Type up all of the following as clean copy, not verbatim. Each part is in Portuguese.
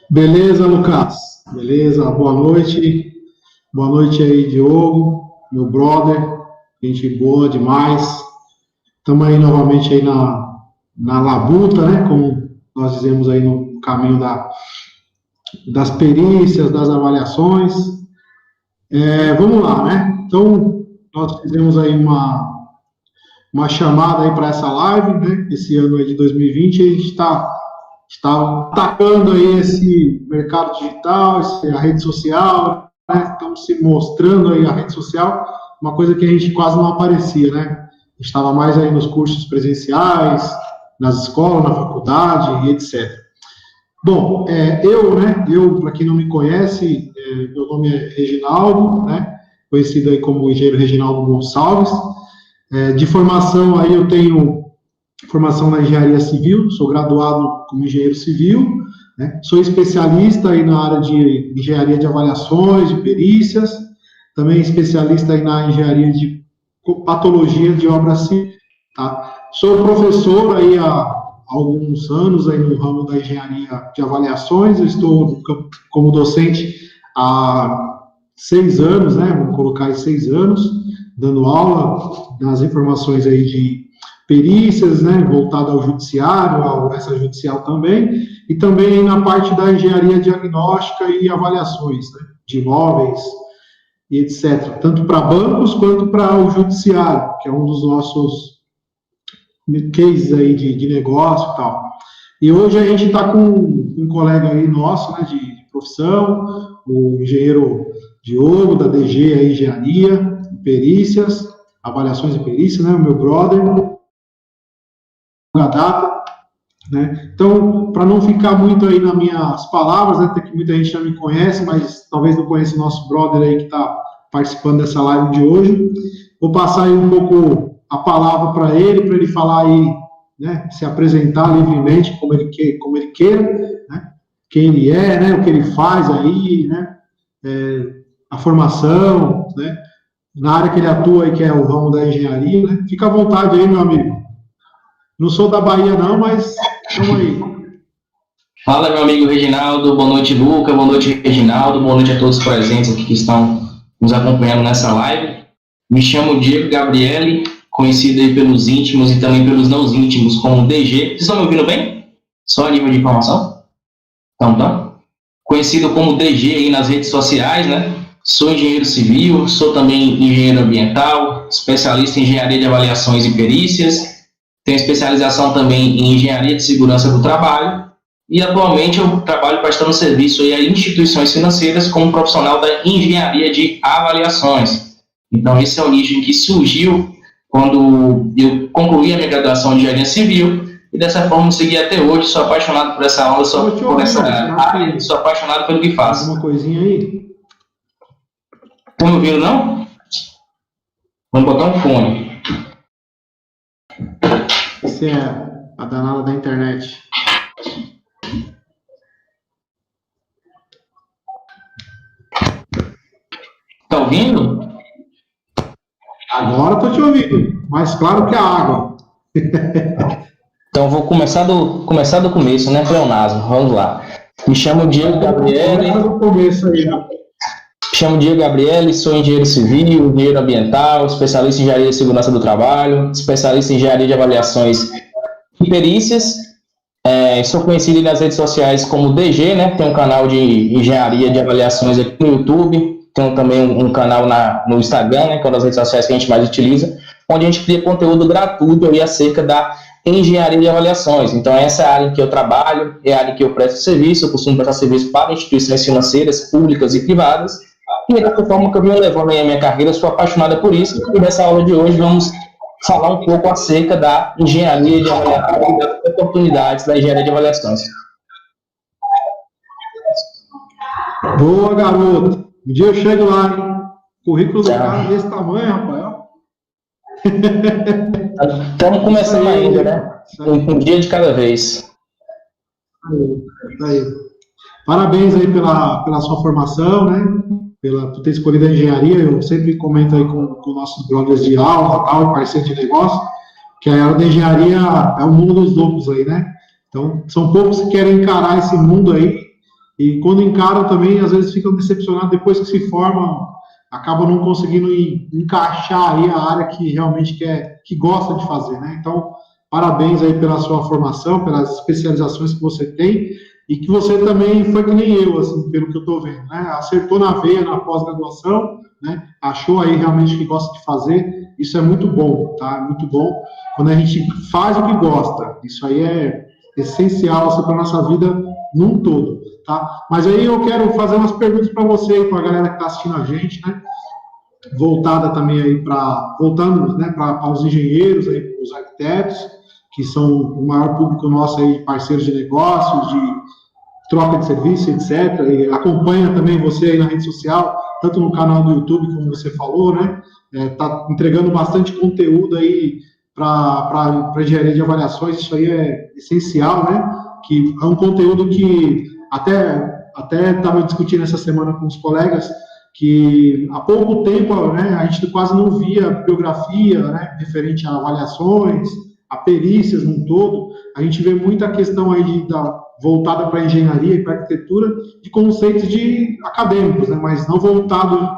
Beleza, Lucas? Beleza, boa noite. Boa noite aí, Diogo, meu brother. Gente boa demais. Estamos aí novamente aí na labuta, né? Como nós dizemos aí no caminho das perícias, das avaliações. Vamos lá, né? Então, nós fizemos aí uma chamada aí para essa live, né? Esse ano aí de 2020, a gente está atacando aí esse mercado digital, a rede social, né? Estamos se mostrando aí a rede social, uma coisa que a gente quase não aparecia, né? A gente estava mais aí nos cursos presenciais, nas escolas, na faculdade e etc. Bom, eu, para quem não me conhece, meu nome é Reginaldo, né? Conhecido aí como engenheiro Reginaldo Gonçalves. De formação aí eu tenho formação na engenharia civil, sou graduado como engenheiro civil, né? Sou especialista aí na área de engenharia de avaliações, de perícias, também especialista aí na engenharia de patologia de obras civis, tá? Sou professor aí há alguns anos aí no ramo da engenharia de avaliações, eu estou como docente há 6 anos, né? Vamos colocar aí 6 anos, dando aula nas informações aí de perícias, né, voltada ao judiciário, ao extrajudicial também, e também na parte da engenharia diagnóstica e avaliações, né, de imóveis e etc., tanto para bancos quanto para o judiciário, que é um dos nossos cases aí de negócio e tal. E hoje a gente está com um colega aí nosso, né, de profissão, o engenheiro Diogo, da DG aí, Engenharia, Perícias, Avaliações e Perícias, né, o meu brother, data, né? Então, para não ficar muito aí nas minhas palavras, né, até que muita gente já me conhece, mas talvez não conheça o nosso brother aí que está participando dessa live de hoje, vou passar aí um pouco a palavra para ele falar aí, né, se apresentar livremente como ele queira, né, quem ele é, né, o que ele faz aí, né, a formação, né, na área que ele atua aí, que é o ramo da engenharia, né? Fica à vontade aí, meu amigo. Não sou da Bahia, não, mas estamos aí. Fala, meu amigo Reginaldo. Boa noite, Luca. Boa noite, Reginaldo. Boa noite a todos os presentes aqui que estão nos acompanhando nessa live. Me chamo Diego Gabriele, conhecido aí pelos íntimos e também pelos não íntimos como DG. Vocês estão me ouvindo bem? Só a nível de informação? Então, tá. Conhecido como DG aí nas redes sociais, né? Sou engenheiro civil, sou também engenheiro ambiental, especialista em engenharia de avaliações e perícias. Tenho especialização também em engenharia de segurança do trabalho e atualmente eu trabalho prestando serviço aí a instituições financeiras como profissional da engenharia de avaliações. Então, esse é o nicho que surgiu quando eu concluí a minha graduação de engenharia civil e dessa forma segui até hoje. Sou apaixonado por essa aula, por essa área, sou apaixonado pelo que faço. Alguma coisinha aí? Estão me ouvindo, não? Vamos botar um fone. Isso é a danada da internet. Tá ouvindo? Agora estou te ouvindo, mais claro que a água. Então vou começar do começo, né, pleonasmo. Vamos lá. Me chamo Diego Gabriele. Chamo Diego Gabriele, sou engenheiro civil, engenheiro ambiental, especialista em engenharia de segurança do trabalho, especialista em engenharia de avaliações e perícias. Sou conhecido nas redes sociais como DG, né? Tenho um canal de engenharia de avaliações aqui no YouTube. Tenho também um canal no Instagram, né? Que é uma das redes sociais que a gente mais utiliza, onde a gente cria conteúdo gratuito aí acerca da engenharia de avaliações. Então, essa é a área em que eu trabalho, é a área em que eu presto serviço. Eu costumo prestar serviço para instituições financeiras, públicas e privadas. E dessa forma que eu venho levando aí a minha carreira, sou apaixonada por isso. E nessa aula de hoje vamos falar um pouco acerca da engenharia de avaliação e das oportunidades da engenharia de avaliações. Boa, garoto. Um dia eu chego lá, hein? Currículo do cara desse tamanho, rapaz. Estamos começando ainda, né? Um dia de cada vez. Aí. Parabéns aí pela sua formação, né? Por ter escolhido a engenharia. Eu sempre comento aí com nossos brothers de aula, tal, parceiros de negócio, que a área da engenharia é o mundo dos loucos aí, né? Então, são poucos que querem encarar esse mundo aí e quando encaram também, às vezes ficam decepcionados depois que se formam, acabam não conseguindo encaixar aí a área que realmente quer, que gosta de fazer, né? Então, parabéns aí pela sua formação, pelas especializações que você tem, e que você também foi que nem eu, assim, pelo que eu estou vendo, né? Acertou na veia na pós-graduação, né? Achou aí realmente que gosta de fazer, isso é muito bom, tá? Muito bom. Quando a gente faz o que gosta, isso aí é essencial assim, para a nossa vida num todo, tá? Mas aí eu quero fazer umas perguntas para você e para a galera que está assistindo a gente, né? Voltada também aí voltando, né, para os engenheiros, aí, para os arquitetos, que são o maior público nosso aí, parceiros de negócios, de troca de serviço, etc. E acompanha também você aí na rede social, tanto no canal do YouTube, como você falou, né? Tá entregando bastante conteúdo aí para engenharia de avaliações, isso aí é essencial, né? Que é um conteúdo que até estava discutindo essa semana com os colegas, que há pouco tempo, né, a gente quase não via biografia, né, referente a avaliações, a perícias num todo. A gente vê muita questão aí voltada para a engenharia e para a arquitetura de conceitos acadêmicos, né, mas não voltado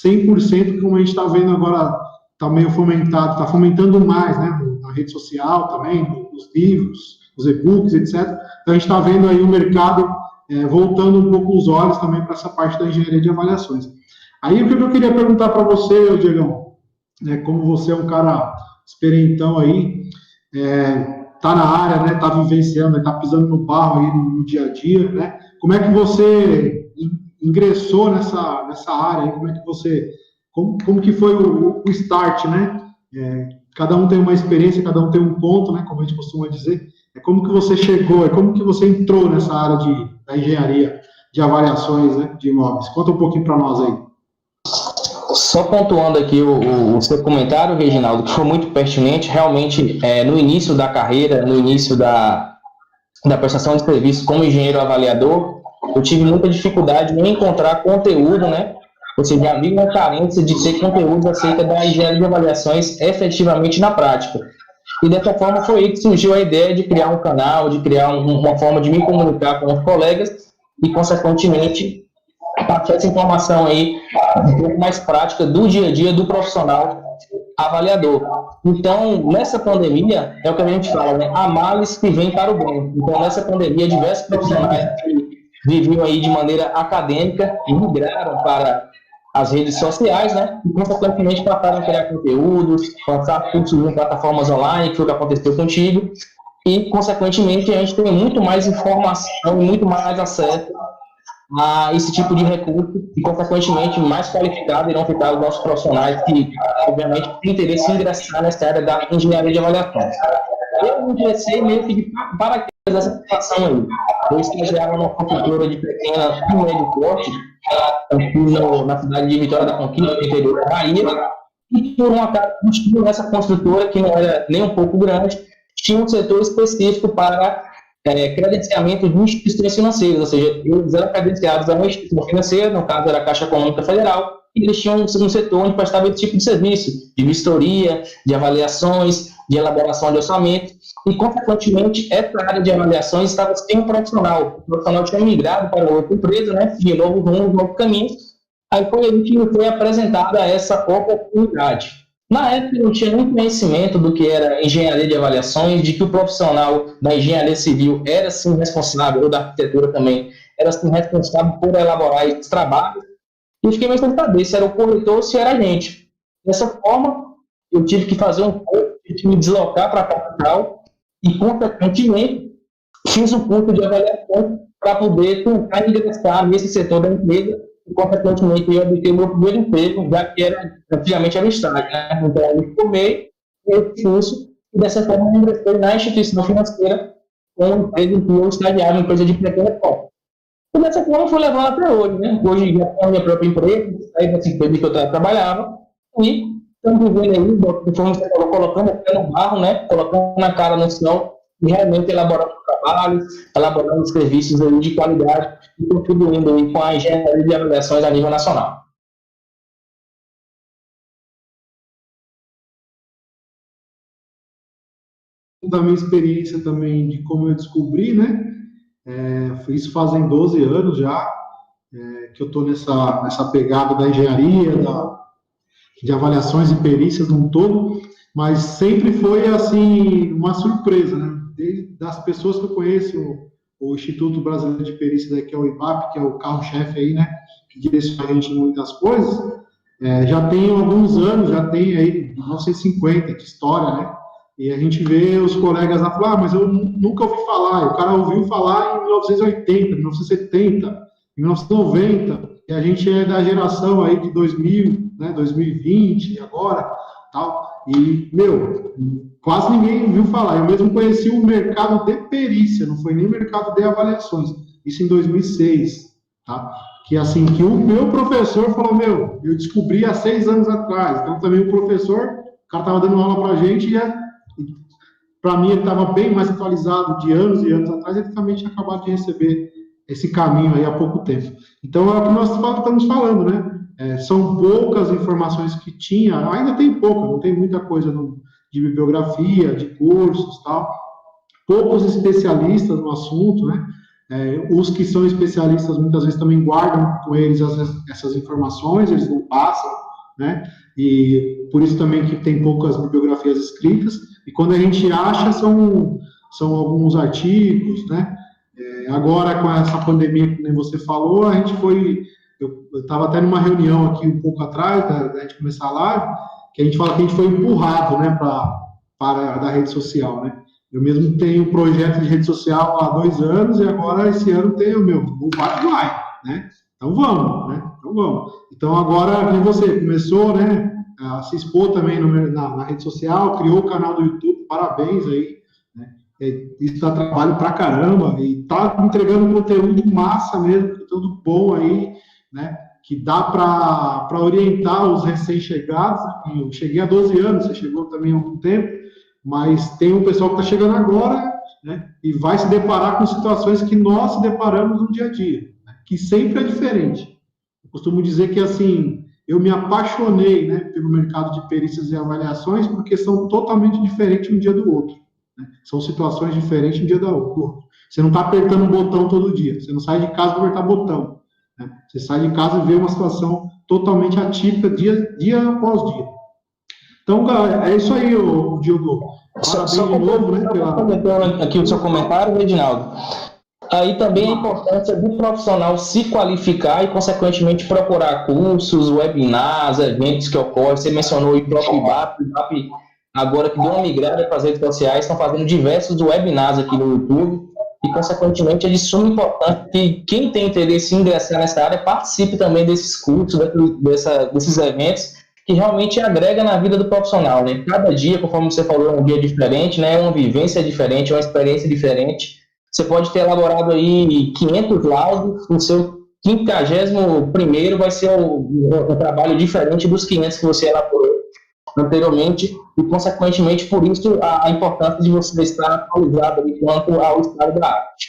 100% como a gente está vendo agora, está meio fomentado, está fomentando mais, né, na rede social também, nos livros, nos e-books, etc. Então a gente está vendo aí o mercado voltando um pouco os olhos também para essa parte da engenharia de avaliações. Aí o que eu queria perguntar para você, Diegão, né, como você é um cara experientão aí, tá na área, né, tá vivenciando, tá pisando no barro aí no dia a dia, né? Como é que você ingressou nessa área aí? Como é que você, como que foi o start, né? Cada um tem uma experiência, cada um tem um ponto, né? Como a gente costuma dizer. Como que você chegou, como que você entrou nessa área da engenharia de avaliações, né, de imóveis? Conta um pouquinho para nós aí. Só pontuando aqui o seu comentário, Reginaldo, que foi muito pertinente, realmente, no início da carreira, no início da prestação de serviço como engenheiro avaliador, eu tive muita dificuldade em encontrar conteúdo, né? Ou seja, havia uma carência de ter conteúdo acerca da engenharia de avaliações efetivamente na prática. E dessa forma foi aí que surgiu a ideia de criar um canal, de criar uma forma de me comunicar com os colegas e, consequentemente, passar essa informação aí um pouco mais prática do dia a dia do profissional avaliador. Então, nessa pandemia, é o que a gente fala, né? Há males que vêm para o bem. Então, nessa pandemia, diversos profissionais que viviam aí de maneira acadêmica migraram para as redes sociais, né? E, consequentemente, passaram a criar conteúdos, passaram a consumir plataformas online, que foi o que aconteceu contigo. E, consequentemente, a gente tem muito mais informação e muito mais acesso a esse tipo de recurso e, consequentemente, mais qualificados irão ficar os nossos profissionais que, obviamente, têm interesse em ingressar nessa área da engenharia de avaliação. Eu ingressei meio que de paraquedas essa situação aí. Eu estagiava numa construtora de pequena e médio porte, aqui na cidade de Vitória da Conquista, no interior da Bahia, e por um acaso, nessa construtora, que não era nem um pouco grande, tinha um setor específico para credenciamento de instituições financeiras, ou seja, eles eram credenciados a uma instituição financeira, no caso era a Caixa Econômica Federal, e eles tinham um setor onde prestava esse tipo de serviço, de vistoria, de avaliações, de elaboração de orçamento, e, consequentemente, essa área de avaliações estava sem um profissional. O profissional tinha migrado para outra empresa, né, de novo rumo, de novo caminho, aí foi aí que foi apresentada essa oportunidade. Na época, eu não tinha muito conhecimento do que era engenharia de avaliações, de que o profissional da engenharia civil era, sim, responsável, ou da arquitetura também, era, sim, responsável por elaborar esses trabalhos. E eu fiquei meio sem saber se era o corretor ou se era a gente. Dessa forma, eu tive que fazer um curso, tive que me deslocar para a capital e, consequentemente, fiz um curso de avaliação para poder tentar ingressar nesse setor da empresa e, consequentemente, eu obtive o meu primeiro emprego, já que antigamente era o estágio, né? Então, eu me formei esse curso e, dessa forma, eu ingressei na instituição financeira com uma empresa em que eu estagiava, uma empresa de pequena porte. E, dessa forma, eu fui levando até hoje, né? Hoje, já tenho a minha própria empresa, saí dessa empresa que eu trabalhava e estamos vivendo aí, como você falou, colocando o pé no barro, né? Colocando na cara no chão e realmente elaborando trabalhos, elaborando serviços aí de qualidade e contribuindo aí com a engenharia de avaliações a nível nacional. Da minha experiência também, de como eu descobri, né? Isso fazem 12 anos já, que eu estou nessa pegada da engenharia, de avaliações e perícias num todo, mas sempre foi, assim, uma surpresa, né? Das pessoas que eu conheço, o Instituto Brasileiro de Perícia, que é o IBAP, que é o carro-chefe aí, né? Que direciona a gente em muitas coisas, já tem alguns anos, já tem aí 1950 de história, né? E a gente vê os colegas lá falar, mas eu nunca ouvi falar. E o cara ouviu falar em 1980, 1970, 1990, e a gente é da geração aí de 2000, né, 2020, agora, tal. E, quase ninguém viu falar. Eu mesmo conheci o mercado de perícia, não foi nem o mercado de avaliações. Isso em 2006, tá? Que assim, que o meu professor falou, eu descobri há 6 anos atrás. Então também o professor, o cara estava dando aula para a gente e para mim ele estava bem mais atualizado de anos e anos atrás, ele também tinha acabado de receber esse caminho aí há pouco tempo. Então é o que nós estamos falando, né? São poucas informações que tinha, ainda tem pouca, não tem muita coisa de bibliografia, de cursos, tal. Poucos especialistas no assunto, né? Os que são especialistas muitas vezes também guardam com eles essas informações, eles não passam, né? E por isso também que tem poucas bibliografias escritas, e quando a gente acha, são alguns artigos, né? Agora, com essa pandemia, como você falou, a gente foi... Eu estava até numa reunião aqui um pouco atrás, da gente começar a live, que a gente fala que a gente foi empurrado, né, para da rede social, né? Eu mesmo tenho um projeto de rede social há 2 anos, e agora, esse ano, tenho o vai, né? Então, vamos, né? Então, agora, como você começou, né, a se expor também na rede social, criou o canal do YouTube, parabéns aí, né? Isso dá trabalho pra caramba, e tá entregando conteúdo massa mesmo, conteúdo bom aí, né? Que dá para orientar os recém-chegados. Eu cheguei há 12 anos, você chegou também há algum tempo, mas tem um pessoal que está chegando agora, né? E vai se deparar com situações que nós se deparamos no dia a dia, né, que sempre é diferente. Eu costumo dizer que, assim, eu me apaixonei, né, pelo mercado de perícias e avaliações, porque são totalmente diferentes um dia do outro, né? São situações diferentes um dia do outro. Você não está apertando um botão todo dia, você não sai de casa para apertar botão, né? Você sai de casa e vê uma situação totalmente atípica dia após dia. Então, é isso aí, Diogo. Parabéns de novo, né? Comentando aqui o seu comentário, Reginaldo. Aí também a importância do profissional se qualificar e, consequentemente, procurar cursos, webinars, eventos que ocorrem. Você mencionou o próprio IBAP. O IBAP, agora que deu uma migrada para as redes sociais, estão fazendo diversos webinars aqui no YouTube. E, consequentemente, é de suma importância que quem tem interesse em ingressar nessa área participe também desses cursos, desses eventos, que realmente agrega na vida do profissional, né? Cada dia, conforme você falou, é um dia diferente, né? É uma vivência diferente, é uma experiência diferente. Você pode ter elaborado aí 500 laudos, o seu 51º vai ser um trabalho diferente dos 500 que você elaborou anteriormente, e, consequentemente, por isso, a importância de você estar atualizado quanto ao estado da arte.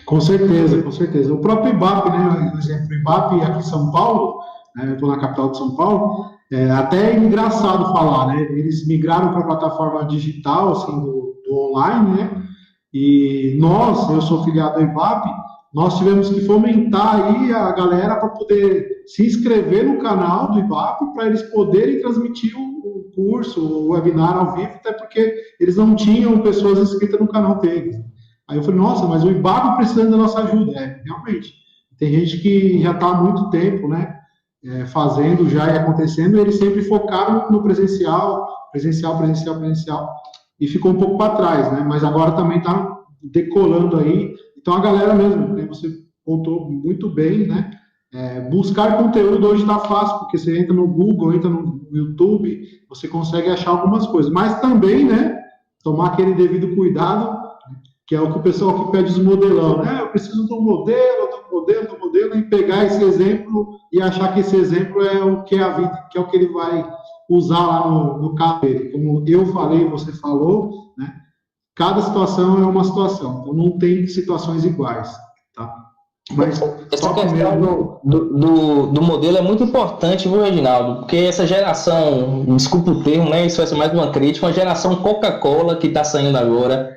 Com certeza. O próprio IBAP, né, o exemplo, o IBAP aqui em São Paulo, né, eu estou na capital de São Paulo, até é engraçado falar, né, eles migraram para a plataforma digital, assim, do online, né, e eu sou filiado ao IBAP, nós tivemos que fomentar aí a galera para poder se inscrever no canal do IBAP, para eles poderem transmitir o curso, o webinar ao vivo, até porque eles não tinham pessoas inscritas no canal deles. Aí eu falei, nossa, mas o IBAP precisando da nossa ajuda. Realmente. Tem gente que já está há muito tempo, né, fazendo já e acontecendo, e eles sempre focaram no presencial, e ficou um pouco para trás, né, mas agora também está decolando aí. Então a galera mesmo, né, você contou muito bem, né, buscar conteúdo hoje está fácil, porque você entra no Google, entra no YouTube, você consegue achar algumas coisas, mas também, né, tomar aquele devido cuidado, que é o que o pessoal que pede os modelão, né? Eu preciso do modelo, e pegar esse exemplo e achar que esse exemplo é o que é a vida, que é o que ele vai usar lá no carro dele. Como eu falei, você falou, né? Cada situação é uma situação, então não tem situações iguais, tá? Mas essa questão do modelo é muito importante, viu, Reginaldo? Porque essa geração, desculpa o termo, né? Isso vai ser mais uma crítica, uma geração Coca-Cola que está saindo agora,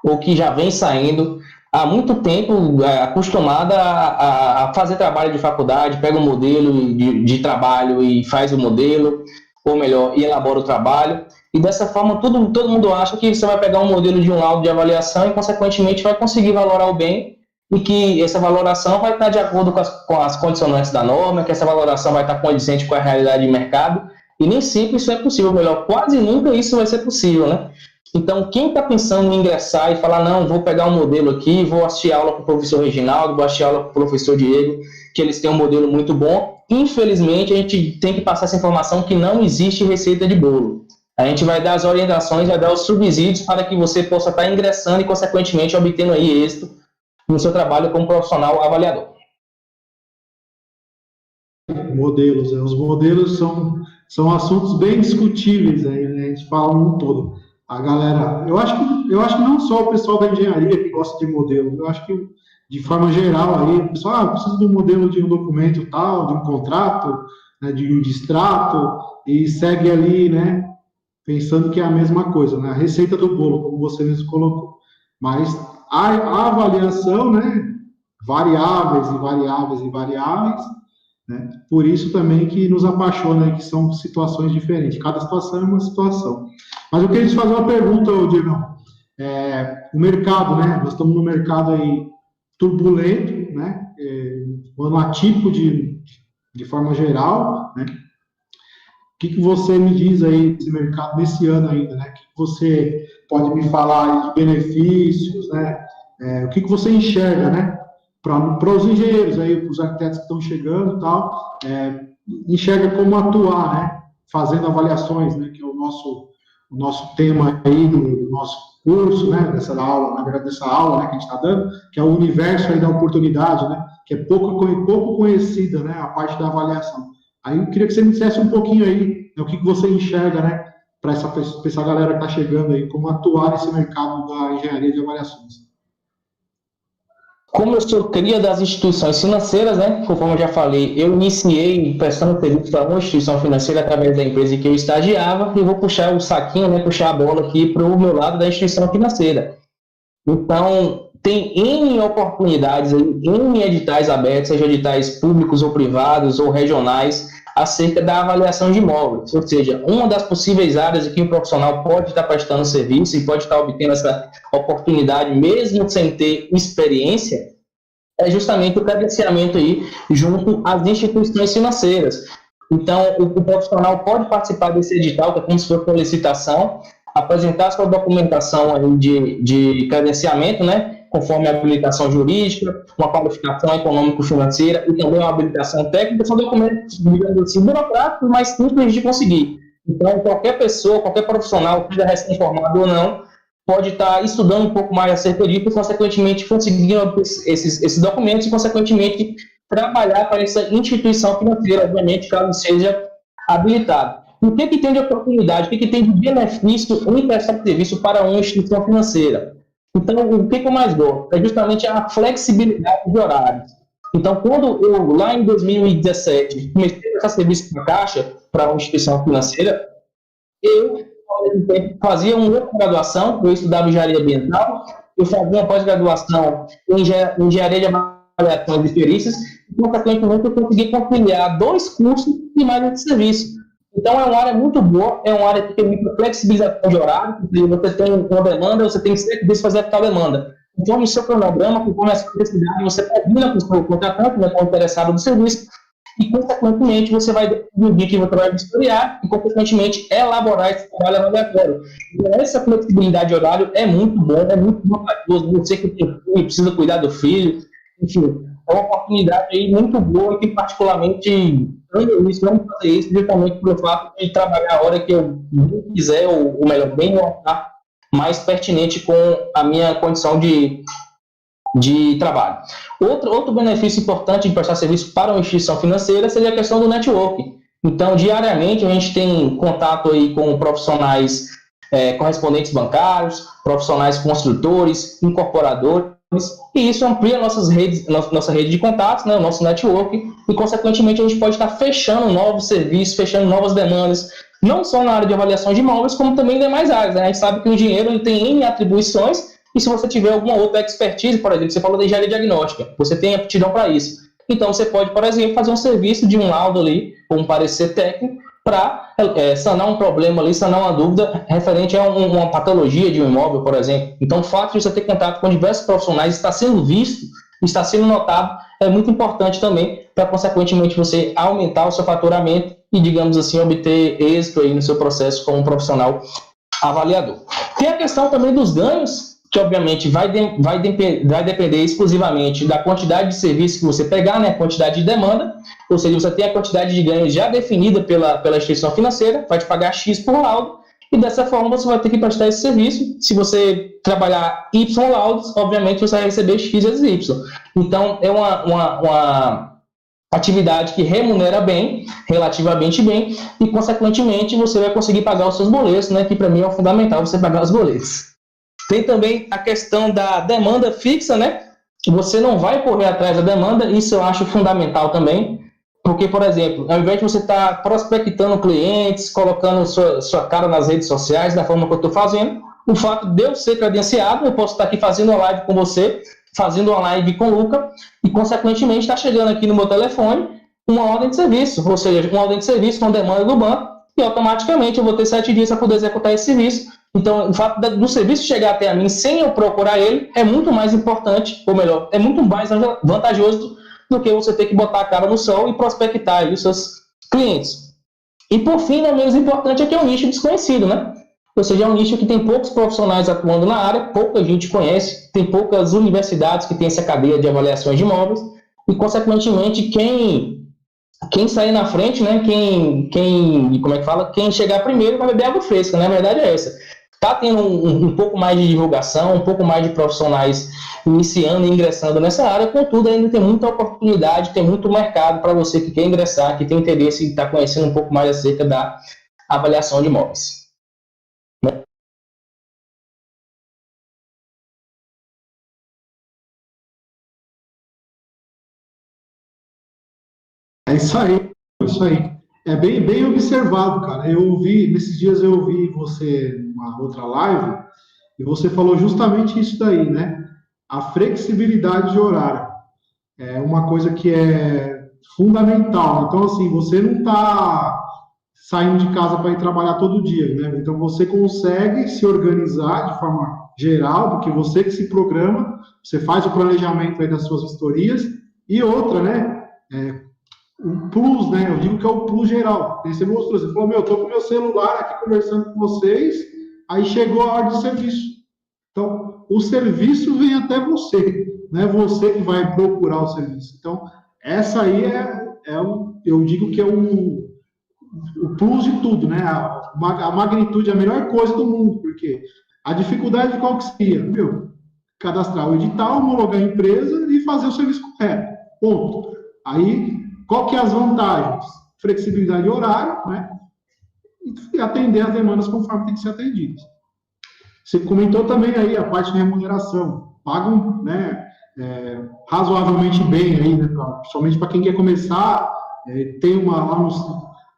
ou que já vem saindo há muito tempo, acostumada a fazer trabalho de faculdade, pega um modelo de trabalho e faz o modelo, ou melhor, e elabora o trabalho. E dessa forma, todo mundo acha que você vai pegar um modelo de um laudo de avaliação e, consequentemente, vai conseguir valorar o bem, e que essa valoração vai estar de acordo com as condicionantes da norma, que essa valoração vai estar condizente com a realidade de mercado, e nem sempre isso é possível, melhor, quase nunca isso vai ser possível, né? Então, quem está pensando em ingressar e falar, não, vou pegar um modelo aqui, vou assistir aula com o professor Reginaldo, vou assistir aula com o professor Diego, que eles têm um modelo muito bom, infelizmente, a gente tem que passar essa informação que não existe receita de bolo. A gente vai dar as orientações, vai dar os subsídios para que você possa estar ingressando e, consequentemente, obtendo aí êxito no seu trabalho como profissional avaliador. Modelos, os modelos são assuntos bem discutíveis aí, né? A gente fala um todo. A galera, eu acho que não só o pessoal da engenharia que gosta de modelo, eu acho que de forma geral aí, o pessoal precisa de um modelo de um documento tal, de um contrato, né, de um distrato, e segue ali, né, pensando que é a mesma coisa, né? A receita do bolo, como você mesmo colocou. Mas a avaliação, né, variáveis e variáveis e variáveis, né, por isso também que nos apaixona, que são situações diferentes, cada situação é uma situação. Mas eu queria te fazer uma pergunta, Diego. O mercado, né, nós estamos no mercado aí turbulento, né, um ano atípico de forma geral, né. O que você me diz aí desse mercado nesse ano ainda, né? O que você pode me falar de benefícios, né? O que você enxerga, né? Para os engenheiros aí, para os arquitetos que estão chegando e tal, enxerga como atuar, né? Fazendo avaliações, né? Que é o nosso tema aí do nosso curso, né? Dessa aula, na verdade, dessa aula, né? Que a gente está dando, que é o universo aí da oportunidade, né? Que é pouco conhecida, né? A parte da avaliação. Aí eu queria que você me dissesse um pouquinho aí, né, o que você enxerga, né, para essa galera que está chegando aí, como atuar nesse mercado da engenharia de avaliações. Como eu sou cria das instituições financeiras, né, conforme eu já falei, eu iniciei prestando serviço para uma instituição financeira através da empresa em que eu estagiava, e vou puxar o saquinho, né, puxar a bola aqui para o meu lado da instituição financeira. Então, tem N oportunidades, N editais abertos, seja editais públicos ou privados ou regionais, acerca da avaliação de imóveis. Ou seja, uma das possíveis áreas em que o profissional pode estar prestando serviço e pode estar obtendo essa oportunidade, mesmo sem ter experiência, é justamente o credenciamento aí junto às instituições financeiras. Então, o profissional pode participar desse edital, que é como se fosse uma licitação, apresentar sua documentação aí de credenciamento, né, conforme a habilitação jurídica, uma qualificação econômico-financeira e também uma habilitação técnica, são documentos, digamos assim, burocráticos, mas simples de conseguir. Então, qualquer pessoa, qualquer profissional, seja recém-formado ou não, pode estar estudando um pouco mais acerca disso e, consequentemente, conseguindo esses documentos e, consequentemente, trabalhar para essa instituição financeira, obviamente, caso seja habilitado. O que tem de oportunidade, o que tem de benefício em prestar serviço para uma instituição financeira? Então, o que eu mais gosto? É justamente a flexibilidade de horários. Então, quando eu, lá em 2017, comecei a prestar serviço para a Caixa, para uma instituição financeira, eu, ao mesmo tempo, fazia uma pós-graduação, eu estudava engenharia ambiental, eu fazia uma pós-graduação em engenharia de avaliações e perícias, e, consequentemente, eu consegui conciliar 2 cursos e mais um serviço. Então, é uma área muito boa, é uma área que tem muita flexibilização de horário, porque você tem uma demanda, você tem que sempre fazer aquela demanda. Conforme o seu cronograma, conforme a sua necessidade, você combina com o seu contratante, né, com o interessado do serviço, e, consequentemente, você vai decidir que você vai vistoriar e, consequentemente, elaborar esse trabalho avaliatório. Então, essa flexibilidade de horário é muito bom, é muito vantajoso. Você que tem filho, precisa cuidar do filho, enfim, é uma oportunidade aí muito boa que, particularmente, vamos fazer isso justamente pelo fato de trabalhar a hora que eu quiser, ou melhor, bem mais pertinente com a minha condição de trabalho. Outro benefício importante de prestar serviço para uma instituição financeira seria a questão do networking. Então, diariamente, a gente tem contato aí com profissionais correspondentes bancários, profissionais construtores, incorporadores, e isso amplia nossas redes, nossa rede de contatos, né, o nosso network, e consequentemente a gente pode estar fechando novos serviços, fechando novas demandas, não só na área de avaliação de imóveis, como também em demais áreas, né? A gente sabe que o engenheiro ele tem N atribuições, e se você tiver alguma outra expertise, por exemplo, você falou da engenharia diagnóstica, você tem aptidão para isso. Então você pode, por exemplo, fazer um serviço de um laudo ali, ou um parecer técnico, para sanar um problema ali, sanar uma dúvida referente a uma patologia de um imóvel, por exemplo. Então, o fato de você ter contato com diversos profissionais, está sendo visto, está sendo notado, é muito importante também para, consequentemente, você aumentar o seu faturamento e, digamos assim, obter êxito aí no seu processo como profissional avaliador. Tem a questão também dos ganhos, que obviamente vai depender exclusivamente da quantidade de serviço que você pegar, né, quantidade de demanda, ou seja, você tem a quantidade de ganhos já definida pela instituição financeira, vai te pagar X por laudo, e dessa forma você vai ter que prestar esse serviço. Se você trabalhar Y laudos, obviamente você vai receber X vezes Y. Então, é uma atividade que remunera bem, relativamente bem, e consequentemente você vai conseguir pagar os seus boletos, né, que para mim é fundamental você pagar os boletos. Tem também a questão da demanda fixa, né? Você não vai correr atrás da demanda, isso eu acho fundamental também, porque, por exemplo, ao invés de você estar prospectando clientes, colocando sua cara nas redes sociais, da forma que eu estou fazendo, o fato de eu ser credenciado, eu posso estar aqui fazendo uma live com você, fazendo uma live com o Luca, e, consequentemente, está chegando aqui no meu telefone uma ordem de serviço, ou seja, uma ordem de serviço com demanda do banco, e automaticamente eu vou ter 7 dias para poder executar esse serviço. Então, o fato do serviço chegar até a mim sem eu procurar ele é muito mais importante, ou melhor, é muito mais vantajoso do que você ter que botar a cara no sol e prospectar aí os seus clientes. E, por fim, não é menos importante, é que é um nicho desconhecido, né? Ou seja, é um nicho que tem poucos profissionais atuando na área, pouca gente conhece, tem poucas universidades que têm essa cadeia de avaliações de imóveis, e, consequentemente, quem sair na frente, né, quem chegar primeiro vai beber água fresca, né? A verdade é essa. Está tendo um pouco mais de divulgação, um pouco mais de profissionais iniciando e ingressando nessa área, contudo, ainda tem muita oportunidade, tem muito mercado para você que quer ingressar, que tem interesse em estar conhecendo um pouco mais acerca da avaliação de imóveis. É isso aí, é isso aí. É bem observado, cara. Nesses dias eu ouvi você numa outra live, e você falou justamente isso daí, né? A flexibilidade de horário é uma coisa que é fundamental. Então, assim, você não está saindo de casa para ir trabalhar todo dia, né? Então, você consegue se organizar de forma geral, porque você que se programa, você faz o planejamento aí das suas vistorias, e outra, né? O plus, né? Eu digo que é o plus geral. Você mostrou, você falou, eu tô com meu celular aqui conversando com vocês, aí chegou a hora de serviço. Então, o serviço vem até você, não é você que vai procurar o serviço. Então, essa aí eu digo que é o plus de tudo, né? A magnitude, a melhor coisa do mundo, porque a dificuldade de qual que seria? Cadastrar o edital, homologar a empresa e fazer o serviço correto. Ponto. Aí, qual que é as vantagens? Flexibilidade de horário, né? E atender as demandas conforme tem que ser atendidas. Você comentou também aí a parte de remuneração. Pagam, né, razoavelmente bem aí, né, principalmente para quem quer começar, tem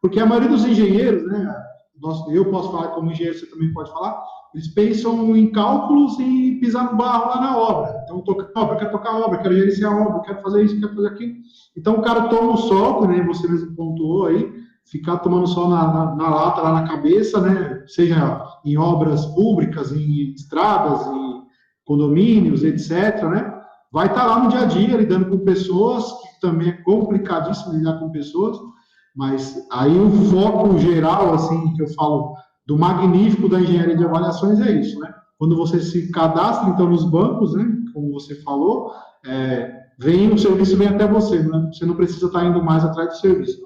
porque a maioria dos engenheiros, né, eu posso falar como engenheiro, você também pode falar, eles pensam em cálculos e pisar no barro lá na obra. Então, quero tocar obra, quero gerenciar a obra, quero fazer isso, quero fazer aquilo. Então, o cara toma o sol, né, você mesmo pontuou aí, ficar tomando sol na lata, lá na cabeça, né, seja em obras públicas, em estradas, em condomínios, etc., né, vai estar lá no dia a dia, lidando com pessoas, que também é complicadíssimo lidar com pessoas, mas aí o foco geral, assim, que eu falo do magnífico da engenharia de avaliações é isso, né? Quando você se cadastra, então, nos bancos, né, como você falou, o serviço vem até você, né? Você não precisa estar indo mais atrás do serviço.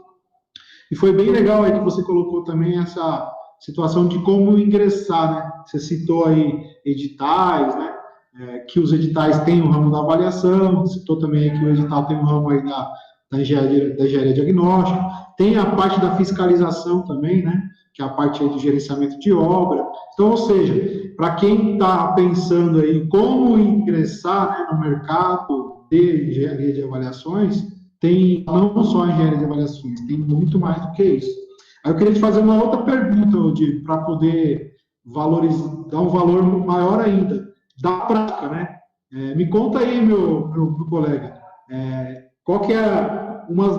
E foi bem legal aí que você colocou também essa situação de como ingressar, né? Você citou aí editais, né? Que os editais têm o ramo da avaliação, citou também que o edital tem o ramo aí da engenharia diagnóstica, tem a parte da fiscalização também, né? que é a parte aí de gerenciamento de obra. Então, ou seja, para quem está pensando aí como ingressar, né, no mercado de engenharia de avaliações, tem não só engenharia de avaliações, tem muito mais do que isso. Aí eu queria te fazer uma outra pergunta, Odir, para poder dar um valor maior ainda da prática, né? Me conta aí, meu colega, qual que é uma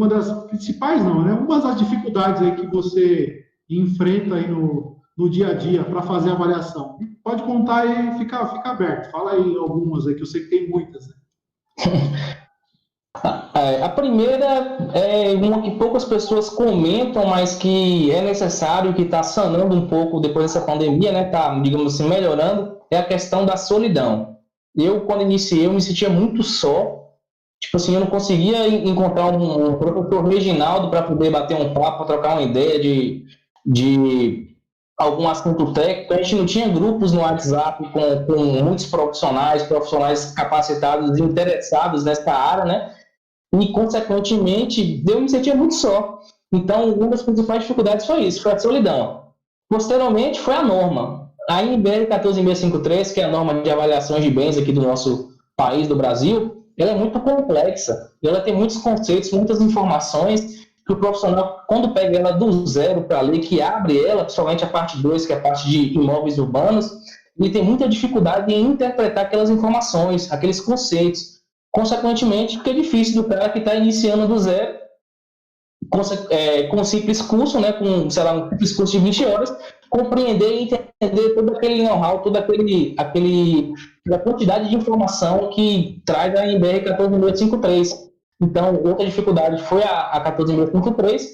das principais, não, né? Uma das dificuldades aí que você enfrenta aí no dia a dia para fazer a avaliação. Pode contar aí, fica aberto. Fala aí algumas aí, que eu sei que tem muitas, né? A primeira é uma que poucas pessoas comentam, mas que é necessário, que está sanando um pouco depois dessa pandemia, né? Está, digamos assim, melhorando, é a questão da solidão. Eu, quando iniciei, eu me sentia muito só. Tipo assim, eu não conseguia encontrar um professor Reginaldo para poder bater um papo, trocar uma ideia de algum assunto técnico. A gente não tinha grupos no WhatsApp com muitos profissionais capacitados e interessados nessa área, né? E, consequentemente, eu me sentia muito só. Então, uma das principais dificuldades foi isso, foi a solidão. Posteriormente, foi a norma. A INBR 14653, que é a norma de avaliações de bens aqui do nosso país, do Brasil, ela é muito complexa. Ela tem muitos conceitos, muitas informações, que o profissional, quando pega ela do zero para ler, que abre ela, principalmente a parte 2, que é a parte de imóveis urbanos, ele tem muita dificuldade em interpretar aquelas informações, aqueles conceitos. Consequentemente, fica difícil do cara que está iniciando do zero, com um simples curso, né, com, sei lá, um simples curso de 20 horas, compreender e entender todo aquele know-how, toda aquela quantidade de informação que traz a INBR 14653. Então, outra dificuldade foi a 14653.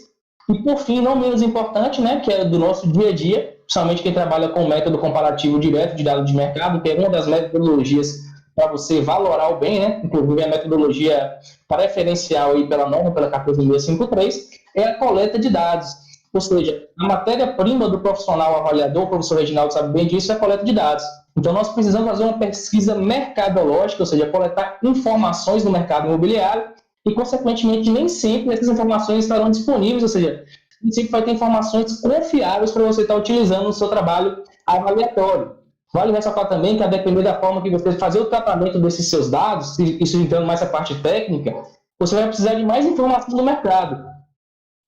E, por fim, não menos importante, né, que é do nosso dia a dia, principalmente quem trabalha com método comparativo direto de dados de mercado, que é uma das metodologias para você valorar o bem, né? Inclusive a metodologia preferencial aí pela norma, pela 14653, é a coleta de dados. Ou seja, a matéria-prima do profissional avaliador, o professor Reginaldo sabe bem disso, é a coleta de dados. Então, nós precisamos fazer uma pesquisa mercadológica, ou seja, coletar informações no mercado imobiliário e, consequentemente, nem sempre essas informações estarão disponíveis, ou seja, nem sempre vai ter informações confiáveis para você estar utilizando no seu trabalho avaliatório. Vale ressaltar também que, a depender da forma que você fazer o tratamento desses seus dados, isso entrando mais a parte técnica, você vai precisar de mais informações no mercado.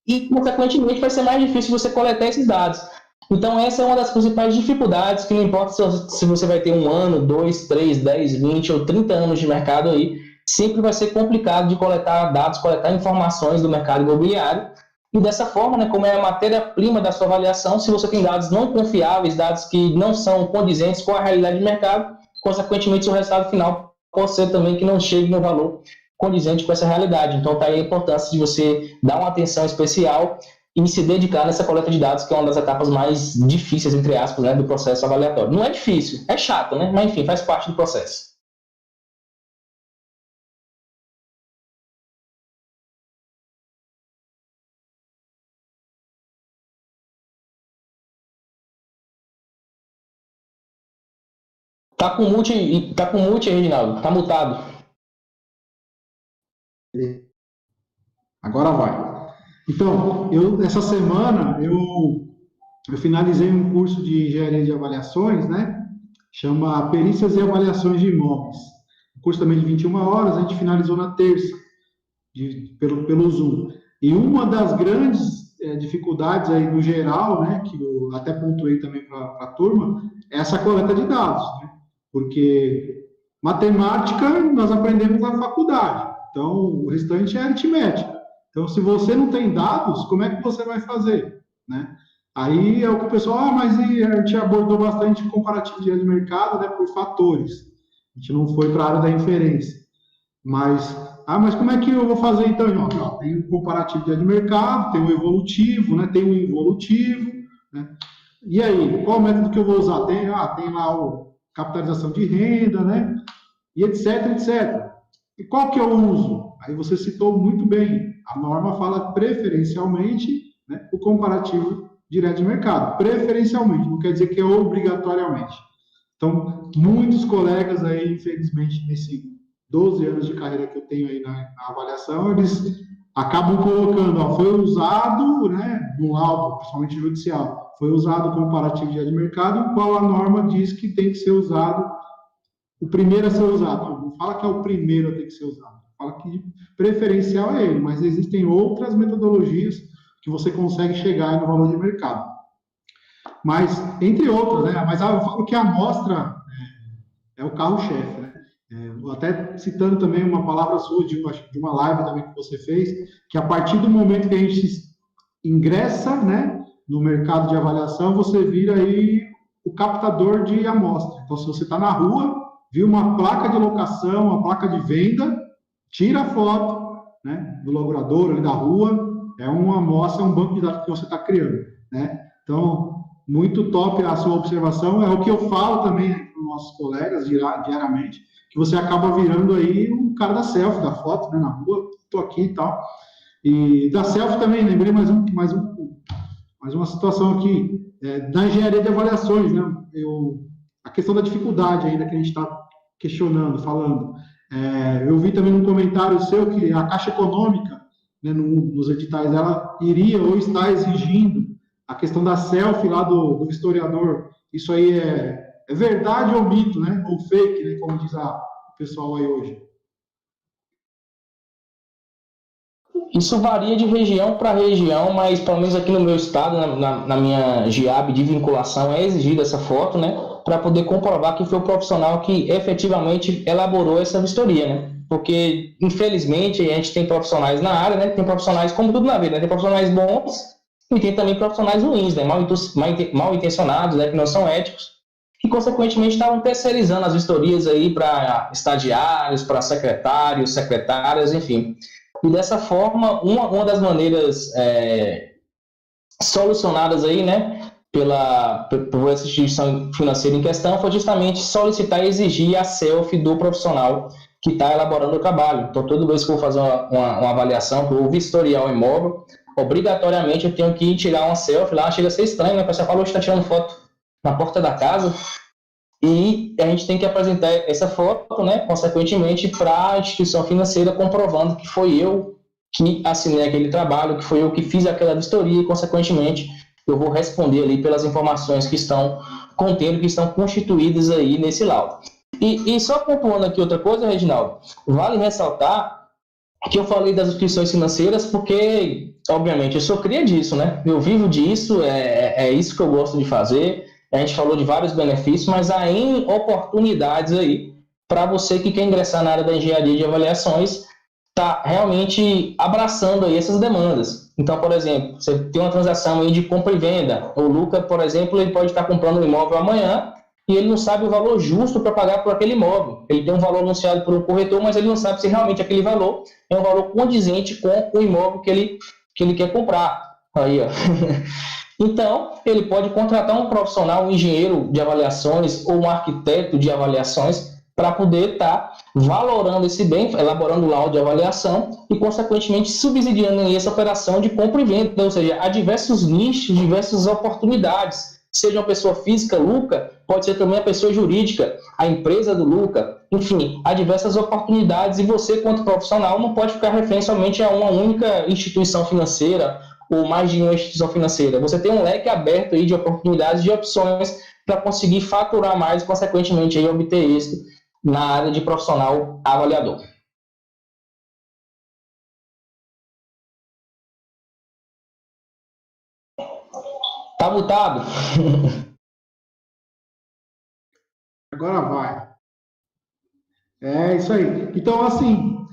E, consequentemente, vai ser mais difícil você coletar esses dados. Então, essa é uma das principais dificuldades, que não importa se você vai ter 1 ano, 2, 3, 10, 20 ou 30 anos de mercado aí, sempre vai ser complicado de coletar dados, coletar informações do mercado imobiliário. E dessa forma, né, como é a matéria-prima da sua avaliação, se você tem dados não confiáveis, dados que não são condizentes com a realidade de mercado, consequentemente, seu resultado final pode ser também que não chegue no valor condizente com essa realidade. Então, está aí a importância de você dar uma atenção especial e se dedicar nessa coleta de dados, que é uma das etapas mais difíceis, entre aspas, né, do processo avaliatório. Não é difícil, é chato, né? Mas, enfim, faz parte do processo. Tá com mute, Reginaldo. Tá mutado. Agora vai. Então, essa semana, eu finalizei um curso de engenharia de avaliações, né? Chama Perícias e Avaliações de Imóveis. O curso também de 21 horas, a gente finalizou na terça, pelo Zoom. E uma das grandes dificuldades aí no geral, né, que eu até pontuei também para a turma, é essa coleta de dados, né? Porque matemática nós aprendemos na faculdade, então o restante é aritmética. Então, se você não tem dados, como é que você vai fazer, né? Aí é o que o pessoal, mas a gente abordou bastante comparativo de mercado, né, por fatores. A gente não foi para a área da inferência. Mas como é que eu vou fazer então, João? Tem o comparativo de mercado, tem o evolutivo, né, tem o involutivo, né? E aí, qual o método que eu vou usar? Tem lá o capitalização de renda, né? E etc, etc. E qual que eu uso? Aí você citou muito bem. A norma fala preferencialmente, né, o comparativo direto de mercado. Preferencialmente, não quer dizer que é obrigatoriamente. Então, muitos colegas aí, infelizmente, nesses 12 anos de carreira que eu tenho aí na avaliação, eles acabam colocando, ó, foi usado, né, no laudo, principalmente judicial, foi usado comparativo de mercado, qual a norma diz que tem que ser usado, o primeiro a ser usado. Não fala que é o primeiro a ter que ser usado, fala que preferencial é ele, mas existem outras metodologias que você consegue chegar no valor de mercado. Mas, entre outras, né, mas eu falo que a amostra é o carro-chefe, né? Até citando também uma palavra sua de uma live também que você fez, que a partir do momento que a gente ingressa, né, no mercado de avaliação, você vira aí o captador de amostra. Então, se você está na rua, viu uma placa de locação, uma placa de venda, tira a foto, né, do logador ali da rua, é uma amostra, um banco de dados que você está criando, né? Então, muito top a sua observação, é o que eu falo também para os nossos colegas diariamente, que você acaba virando aí um cara da selfie, da foto, né, na rua, tô aqui e tal. E da selfie também, lembrei mais uma situação aqui, da engenharia de avaliações, né, a questão da dificuldade ainda que a gente está questionando, falando. Eu vi também num comentário seu que a Caixa Econômica, né, nos editais, ela iria ou está exigindo a questão da selfie lá do historiador. Isso aí é verdade ou mito, né? Ou fake, né? Como diz o pessoal aí hoje. Isso varia de região para região, mas pelo menos aqui no meu estado, na minha GIAB de vinculação, é exigida essa foto, né? Para poder comprovar que foi o profissional que efetivamente elaborou essa vistoria, né? Porque, infelizmente, a gente tem profissionais na área, né? Tem profissionais, como tudo na vida, né? Tem profissionais bons e tem também profissionais ruins, né? Mal intencionados, né? Que não são éticos, que consequentemente estavam terceirizando as vistorias aí para estagiários, para secretários, secretárias, enfim. E dessa forma, uma das maneiras solucionadas aí, né, por essa instituição financeira em questão, foi justamente solicitar e exigir a selfie do profissional que está elaborando o trabalho. Então, toda vez que eu vou fazer uma avaliação, que eu vou vistoriar o imóvel, obrigatoriamente eu tenho que tirar uma selfie lá. Chega a ser estranho, né? O pessoal falou que está tirando foto na porta da casa, e a gente tem que apresentar essa foto, né, consequentemente, para a instituição financeira, comprovando que foi eu que assinei aquele trabalho, que foi eu que fiz aquela vistoria, e, consequentemente, eu vou responder ali pelas informações que estão contendo, que estão constituídas aí nesse laudo. E só pontuando aqui outra coisa, Reginaldo, vale ressaltar que eu falei das instituições financeiras porque, obviamente, eu sou cria disso, né? Eu vivo disso, é isso que eu gosto de fazer. A gente falou de vários benefícios, mas há N oportunidades aí para você que quer ingressar na área da engenharia de avaliações, tá realmente abraçando aí essas demandas. Então, por exemplo, você tem uma transação aí de compra e venda. O Luca, por exemplo, ele pode estar comprando um imóvel amanhã e ele não sabe o valor justo para pagar por aquele imóvel. Ele tem um valor anunciado por um corretor, mas ele não sabe se realmente aquele valor é um valor condizente com o imóvel que ele quer comprar. Aí, ó. Então, ele pode contratar um profissional, um engenheiro de avaliações ou um arquiteto de avaliações para poder estar valorando esse bem, elaborando o laudo de avaliação e, consequentemente, subsidiando essa operação de compra e venda. Ou seja, há diversos nichos, diversas oportunidades. Seja uma pessoa física, Luca, pode ser também a pessoa jurídica, a empresa do Luca. Enfim, há diversas oportunidades e você, quanto profissional, não pode ficar refém somente a uma única instituição financeira ou mais de uma instituição financeira. Você tem um leque aberto aí de oportunidades, de opções para conseguir faturar mais e, consequentemente, aí, obter êxito na área de profissional avaliador. Tá mutado? Agora vai. É isso aí. Então, assim,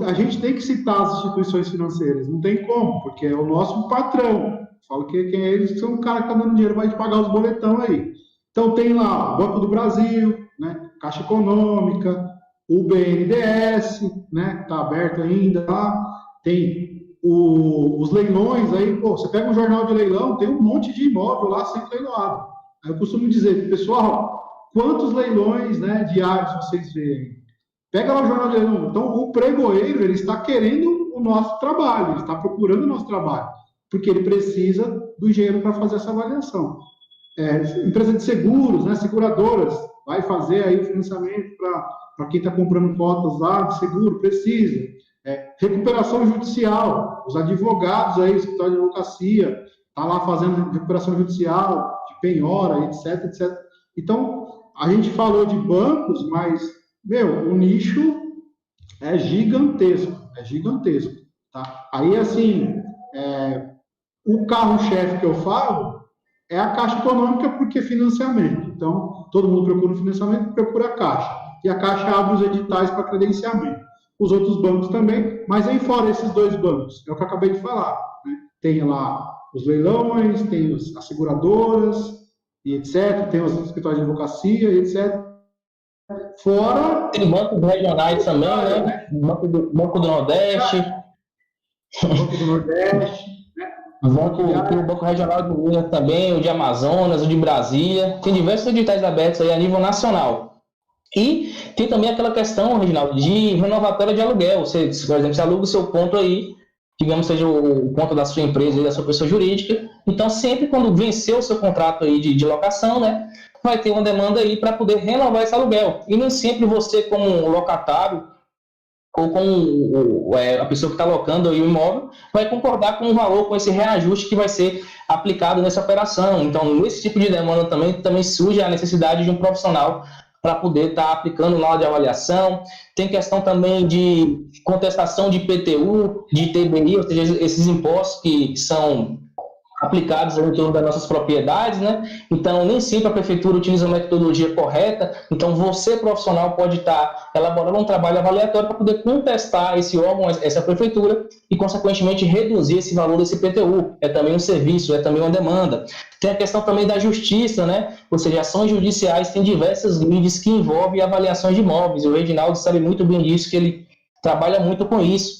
a gente tem que citar as instituições financeiras, não tem como, porque é o nosso patrão. Falo que eles são o cara que está dando dinheiro para pagar os boletão aí. Então, tem lá o Banco do Brasil, né, Caixa Econômica, o BNDES, né, que está aberto ainda lá. Tem os leilões aí, pô, você pega um jornal de leilão, tem um monte de imóvel lá sendo leiloado. Aí eu costumo dizer, pessoal, quantos leilões, né, diários vocês veem? Pega lá o jornal de leilão. Então, o pregoeiro, ele está querendo o nosso trabalho, ele está procurando o nosso trabalho, porque ele precisa do engenheiro para fazer essa avaliação. Empresa de seguros, né, seguradoras, vai fazer aí o financiamento para quem está comprando cotas lá de seguro, precisa. Recuperação judicial, os advogados aí, escritório de advocacia, tá lá fazendo recuperação judicial, de penhora, etc, etc. Então, a gente falou de bancos, mas, o nicho é gigantesco, tá? Aí, assim, o carro-chefe que eu falo é a Caixa Econômica, porque financiamento. Então, todo mundo procura financiamento, procura a Caixa. E a Caixa abre os editais para credenciamento. Os outros bancos também, mas aí fora esses dois bancos, é o que eu acabei de falar, né? Tem lá os leilões, tem as seguradoras, e etc., tem os escritórios de advocacia, e etc. Fora... Tem bancos regionais também, né? Banco do Nordeste. Banco do Nordeste, né? Tem o Banco Regional de Minas também, o de Amazonas, o de Brasília. Tem diversos editais abertos aí a nível nacional. E tem também aquela questão, Reginaldo, de renovatória de aluguel. Você, por exemplo, você aluga o seu ponto aí, digamos seja o ponto da sua empresa, da sua pessoa jurídica. Então, sempre quando vencer o seu contrato aí de locação, né, vai ter uma demanda aí para poder renovar esse aluguel. E nem sempre você, como locatário, ou com a pessoa que está locando aí o imóvel, vai concordar com o valor, com esse reajuste que vai ser aplicado nessa operação. Então, nesse tipo de demanda também surge a necessidade de um profissional para poder estar aplicando lá de avaliação. Tem questão também de contestação de IPTU, de ITBI, ou seja, esses impostos que são aplicados em torno das nossas propriedades, né? Então, nem sempre a prefeitura utiliza a metodologia correta. Então, você, profissional, pode estar elaborando um trabalho avaliatório para poder contestar esse órgão, essa prefeitura, e, consequentemente, reduzir esse valor desse IPTU. É também um serviço, é também uma demanda. Tem a questão também da justiça, né? Ou seja, ações judiciais têm diversas lides que envolvem avaliações de imóveis. O Reginaldo sabe muito bem disso, que ele trabalha muito com isso.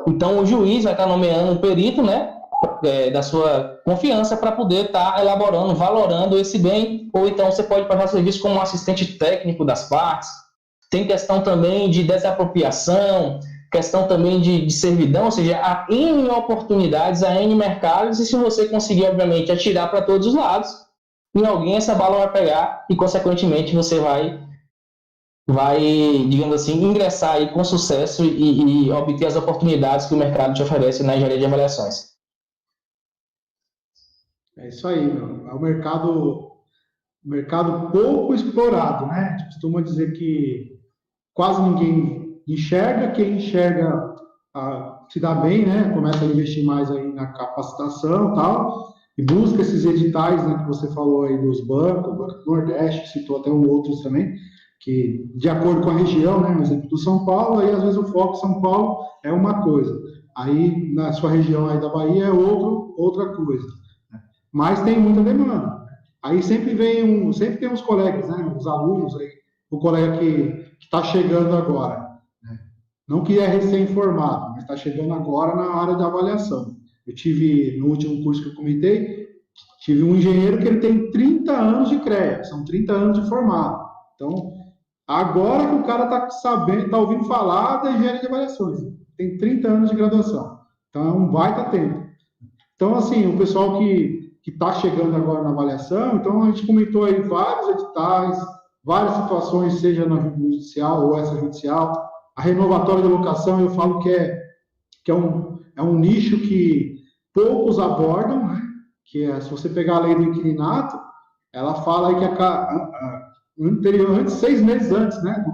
Então, o juiz vai estar nomeando um perito, né? Da sua confiança para poder estar elaborando, valorando esse bem, ou então você pode prestar serviço como um assistente técnico das partes. Tem questão também de desapropriação, questão também de servidão, ou seja, há N oportunidades, há N mercados, e se você conseguir, obviamente, atirar para todos os lados, em alguém essa bala vai pegar e, consequentemente, você vai, digamos assim, ingressar aí com sucesso e obter as oportunidades que o mercado te oferece na engenharia de avaliações. É isso aí, meu. É um mercado pouco explorado, né? A gente costuma dizer que quase ninguém enxerga, quem enxerga se dá bem, né? Começa a investir mais aí na capacitação e tal, e busca esses editais, né, que você falou aí dos bancos, o Banco do Nordeste, citou até outros também, que de acordo com a região, né? Um exemplo do São Paulo, aí às vezes o foco São Paulo é uma coisa, aí na sua região aí da Bahia é outra coisa. Mas tem muita demanda. Aí sempre tem uns colegas, né, os alunos aí, o colega que está chegando agora, né, não que é recém-formado, mas está chegando agora na área de avaliação. Eu tive, no último curso que eu comentei, tive um engenheiro que ele tem 30 anos de CREA, são 30 anos de formado. Então, agora que o cara está sabendo, está ouvindo falar da engenharia de avaliações, tem 30 anos de graduação. Então, é um baita tempo. Então, assim, o pessoal que está chegando agora na avaliação, então a gente comentou aí vários editais, várias situações, seja na judicial ou extrajudicial. A renovatória de locação, eu falo que é um nicho que poucos abordam, né? Que é, se você pegar a lei do inquilinato, ela fala aí que 6 meses antes, né,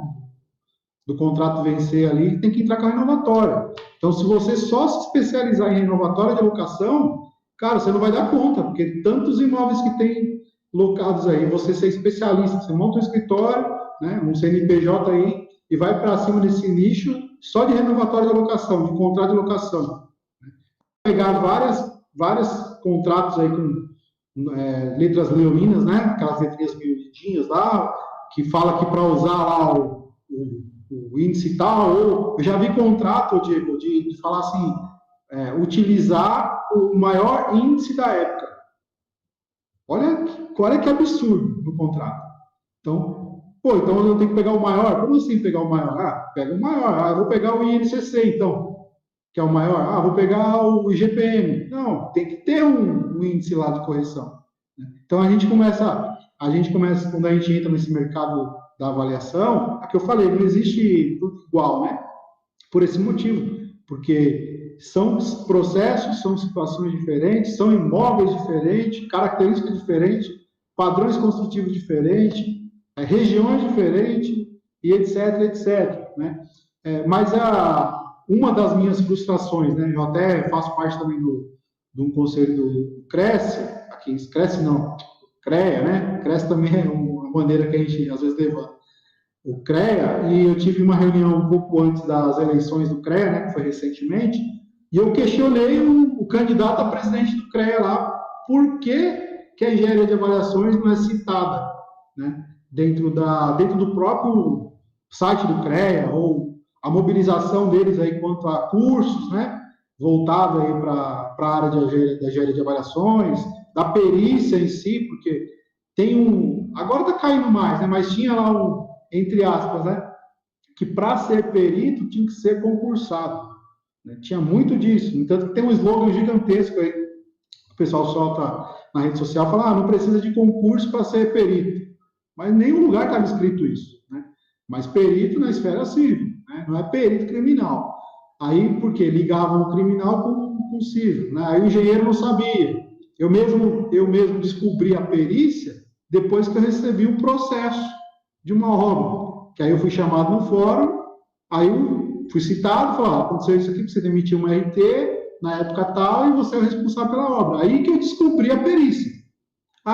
do contrato vencer ali, tem que entrar com a renovatória. Então, se você só se especializar em renovatória de locação, cara, você não vai dar conta, porque tantos imóveis que tem locados aí, você ser especialista, você monta um escritório, né, um CNPJ aí, e vai para cima desse nicho só de renovatória de locação, de contrato de locação. Pegar vários contratos aí com letras leoninas, né, aquelas letrinhas miudinhas lá, que fala que para usar lá o índice tal, ou eu já vi contrato, Diego, de falar assim, utilizar o maior índice da época. Olha que absurdo no contrato. Então eu tenho que pegar o maior? Como assim pegar o maior? Pega o maior. Eu vou pegar o INCC, então, que é o maior. Vou pegar o IGPM. Não, tem que ter um índice lá de correção. Então, a gente começa, quando a gente entra nesse mercado da avaliação, que eu falei, não existe tudo igual, né? Por esse motivo. porque são processos, são situações diferentes, são imóveis diferentes, características diferentes, padrões construtivos diferentes, regiões diferentes, e etc, etc, né? Mas uma das minhas frustrações, né? Eu até faço parte também de um conselho do Cresce, aqui, Cresce não, CREA, né? Cresce também é uma maneira que a gente às vezes levanta. O CREA, e eu tive uma reunião um pouco antes das eleições do CREA, né, que foi recentemente, e eu questionei o candidato a presidente do CREA lá, por que a engenharia de avaliações não é citada, né, dentro do próprio site do CREA, ou a mobilização deles aí quanto a cursos, né, voltado aí para a área da engenharia de avaliações, da perícia em si, porque tem agora está caindo mais, né, mas tinha lá entre aspas, né, que para ser perito tinha que ser concursado, né? Tinha muito disso, tanto que tem um slogan gigantesco aí, o pessoal solta na rede social, fala, não precisa de concurso para ser perito, mas em nenhum lugar estava escrito isso, né? Mas perito na esfera civil, né? Não é perito criminal, aí porque ligavam o criminal com o civil, né? Aí o engenheiro não sabia, eu mesmo descobri a perícia depois que eu recebi o processo de uma obra, que aí eu fui chamado no fórum, aí eu fui citado, falou, aconteceu isso aqui, você demitiu um RT, na época tal, e você é o responsável pela obra. Aí que eu descobri a perícia.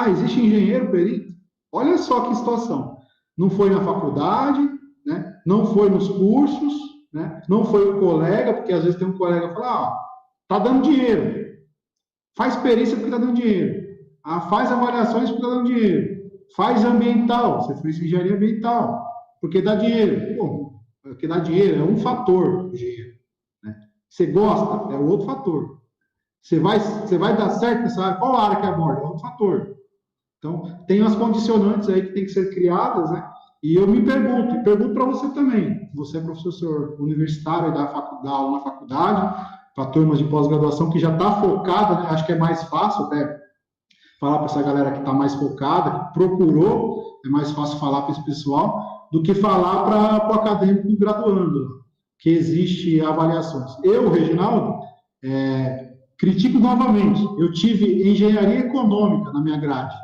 Existe engenheiro perito? Olha só que situação. Não foi na faculdade, né? Não foi nos cursos, né? Não foi o colega, porque às vezes tem um colega que fala, tá dando dinheiro, faz perícia porque tá dando dinheiro, faz avaliações porque tá dando dinheiro, faz ambiental, você fez engenharia ambiental, porque dá dinheiro. Bom, porque dá dinheiro é um fator, dinheiro, né? Você gosta, é outro fator. Você vai dar certo nessa área, qual área que aborda? É outro fator. Então, tem as condicionantes aí que tem que ser criadas, né? E eu me pergunto para você também. Você é professor universitário, dá aula na faculdade, para turmas de pós-graduação que já está focada, né? Acho que é mais fácil até falar para essa galera que está mais focada, que procurou, é mais fácil falar para esse pessoal, do que falar para o acadêmico graduando, que existe avaliações. Eu, Reginaldo, critico novamente, eu tive engenharia econômica na minha grade,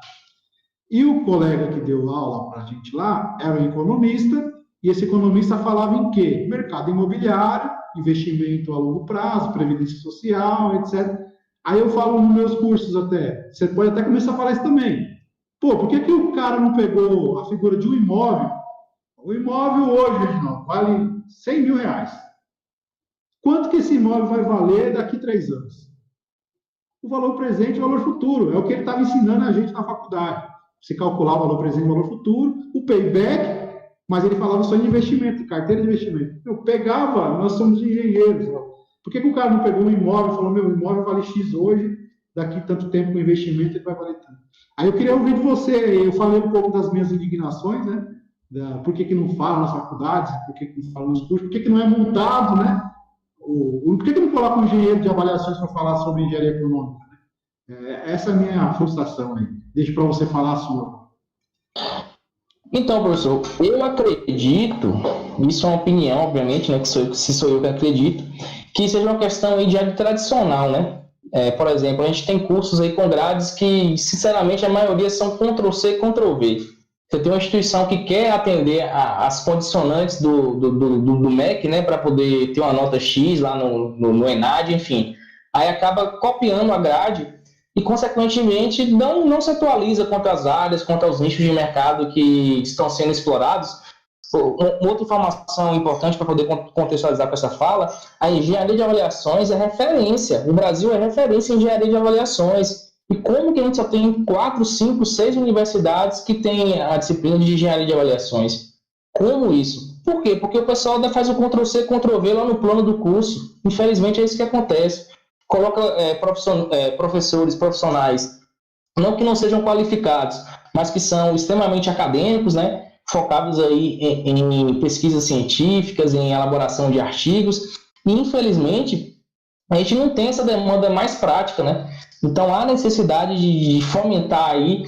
e o colega que deu aula para a gente lá era um economista, e esse economista falava em quê? Mercado imobiliário, investimento a longo prazo, previdência social, etc. Aí eu falo nos meus cursos até, você pode até começar a falar isso também. Por que o cara não pegou a figura de um imóvel? O imóvel hoje, Reginaldo, vale 100 mil reais. Quanto que esse imóvel vai valer daqui a 3 anos? O valor presente e o valor futuro. É o que ele estava ensinando a gente na faculdade. Você calcular o valor presente e o valor futuro, o payback, mas ele falava só em investimento, carteira de investimento. Eu pegava, nós somos engenheiros, por que o cara não pegou um imóvel e falou, meu, o imóvel vale X hoje, daqui tanto tempo com investimento ele vai valer tanto. Aí eu queria ouvir de você, eu falei um pouco das minhas indignações, né? Por que não fala nas faculdades, por que não fala nos cursos, por que não é montado, né? Por que não coloca um engenheiro de avaliações para falar sobre engenharia econômica? Né? Essa é a minha frustração aí. Deixa para você falar a sua. Então, professor, eu acredito, isso é uma opinião, obviamente, né, se sou eu que acredito, que seja uma questão aí de área tradicional, né? Por exemplo, a gente tem cursos aí com grades que, sinceramente, a maioria são Ctrl-C, Ctrl-V. Você tem uma instituição que quer atender as condicionantes do MEC, né, para poder ter uma nota X lá no ENAD, enfim. Aí acaba copiando a grade e, consequentemente, não se atualiza quanto às áreas, quanto aos nichos de mercado que estão sendo explorados. Uma outra informação importante para poder contextualizar com essa fala, a engenharia de avaliações é referência. O Brasil é referência em engenharia de avaliações. E como que a gente só tem 4, 5, 6 universidades que têm a disciplina de engenharia de avaliações? Como isso? Por quê? Porque o pessoal faz o Ctrl-C, Ctrl-V lá no plano do curso. Infelizmente é isso que acontece. Coloca professores profissionais, não que não sejam qualificados, mas que são extremamente acadêmicos, né? Focados aí em pesquisas científicas, em elaboração de artigos, e infelizmente a gente não tem essa demanda mais prática, né? Então há necessidade de fomentar aí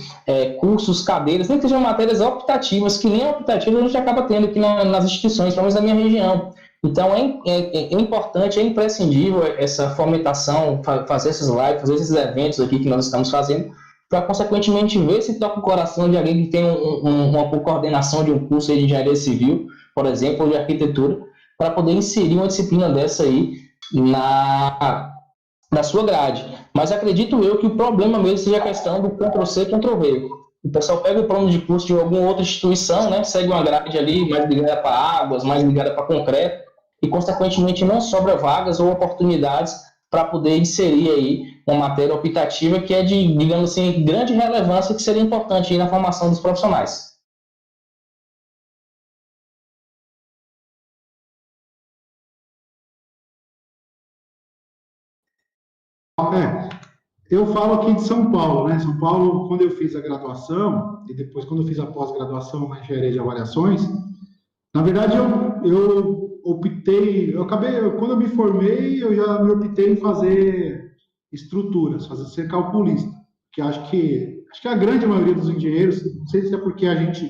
cursos, cadeiras, nem que sejam matérias optativas, que nem optativas a gente acaba tendo aqui nas instituições, pelo menos na minha região. Então, é importante, é imprescindível essa fomentação, fazer essas lives, fazer esses eventos aqui que nós estamos fazendo, para, consequentemente, ver se toca o coração de alguém que tem uma coordenação de um curso de engenharia civil, por exemplo, ou de arquitetura, para poder inserir uma disciplina dessa aí na sua grade. Mas acredito eu que o problema mesmo seja a questão do Ctrl-C, Ctrl-V. O pessoal pega o plano de curso de alguma outra instituição, né, segue uma grade ali mais ligada para águas, mais ligada para concreto, e, consequentemente, não sobra vagas ou oportunidades para poder inserir aí uma matéria optativa que é de, digamos assim, grande relevância, que seria importante aí na formação dos profissionais. Eu falo aqui de São Paulo, né? São Paulo, quando eu fiz a graduação, e depois quando eu fiz a pós-graduação na engenharia de avaliações, na verdade eu optei, quando eu me formei, eu já me optei em fazer estruturas, ser calculista, que acho que a grande maioria dos engenheiros, não sei se é porque a gente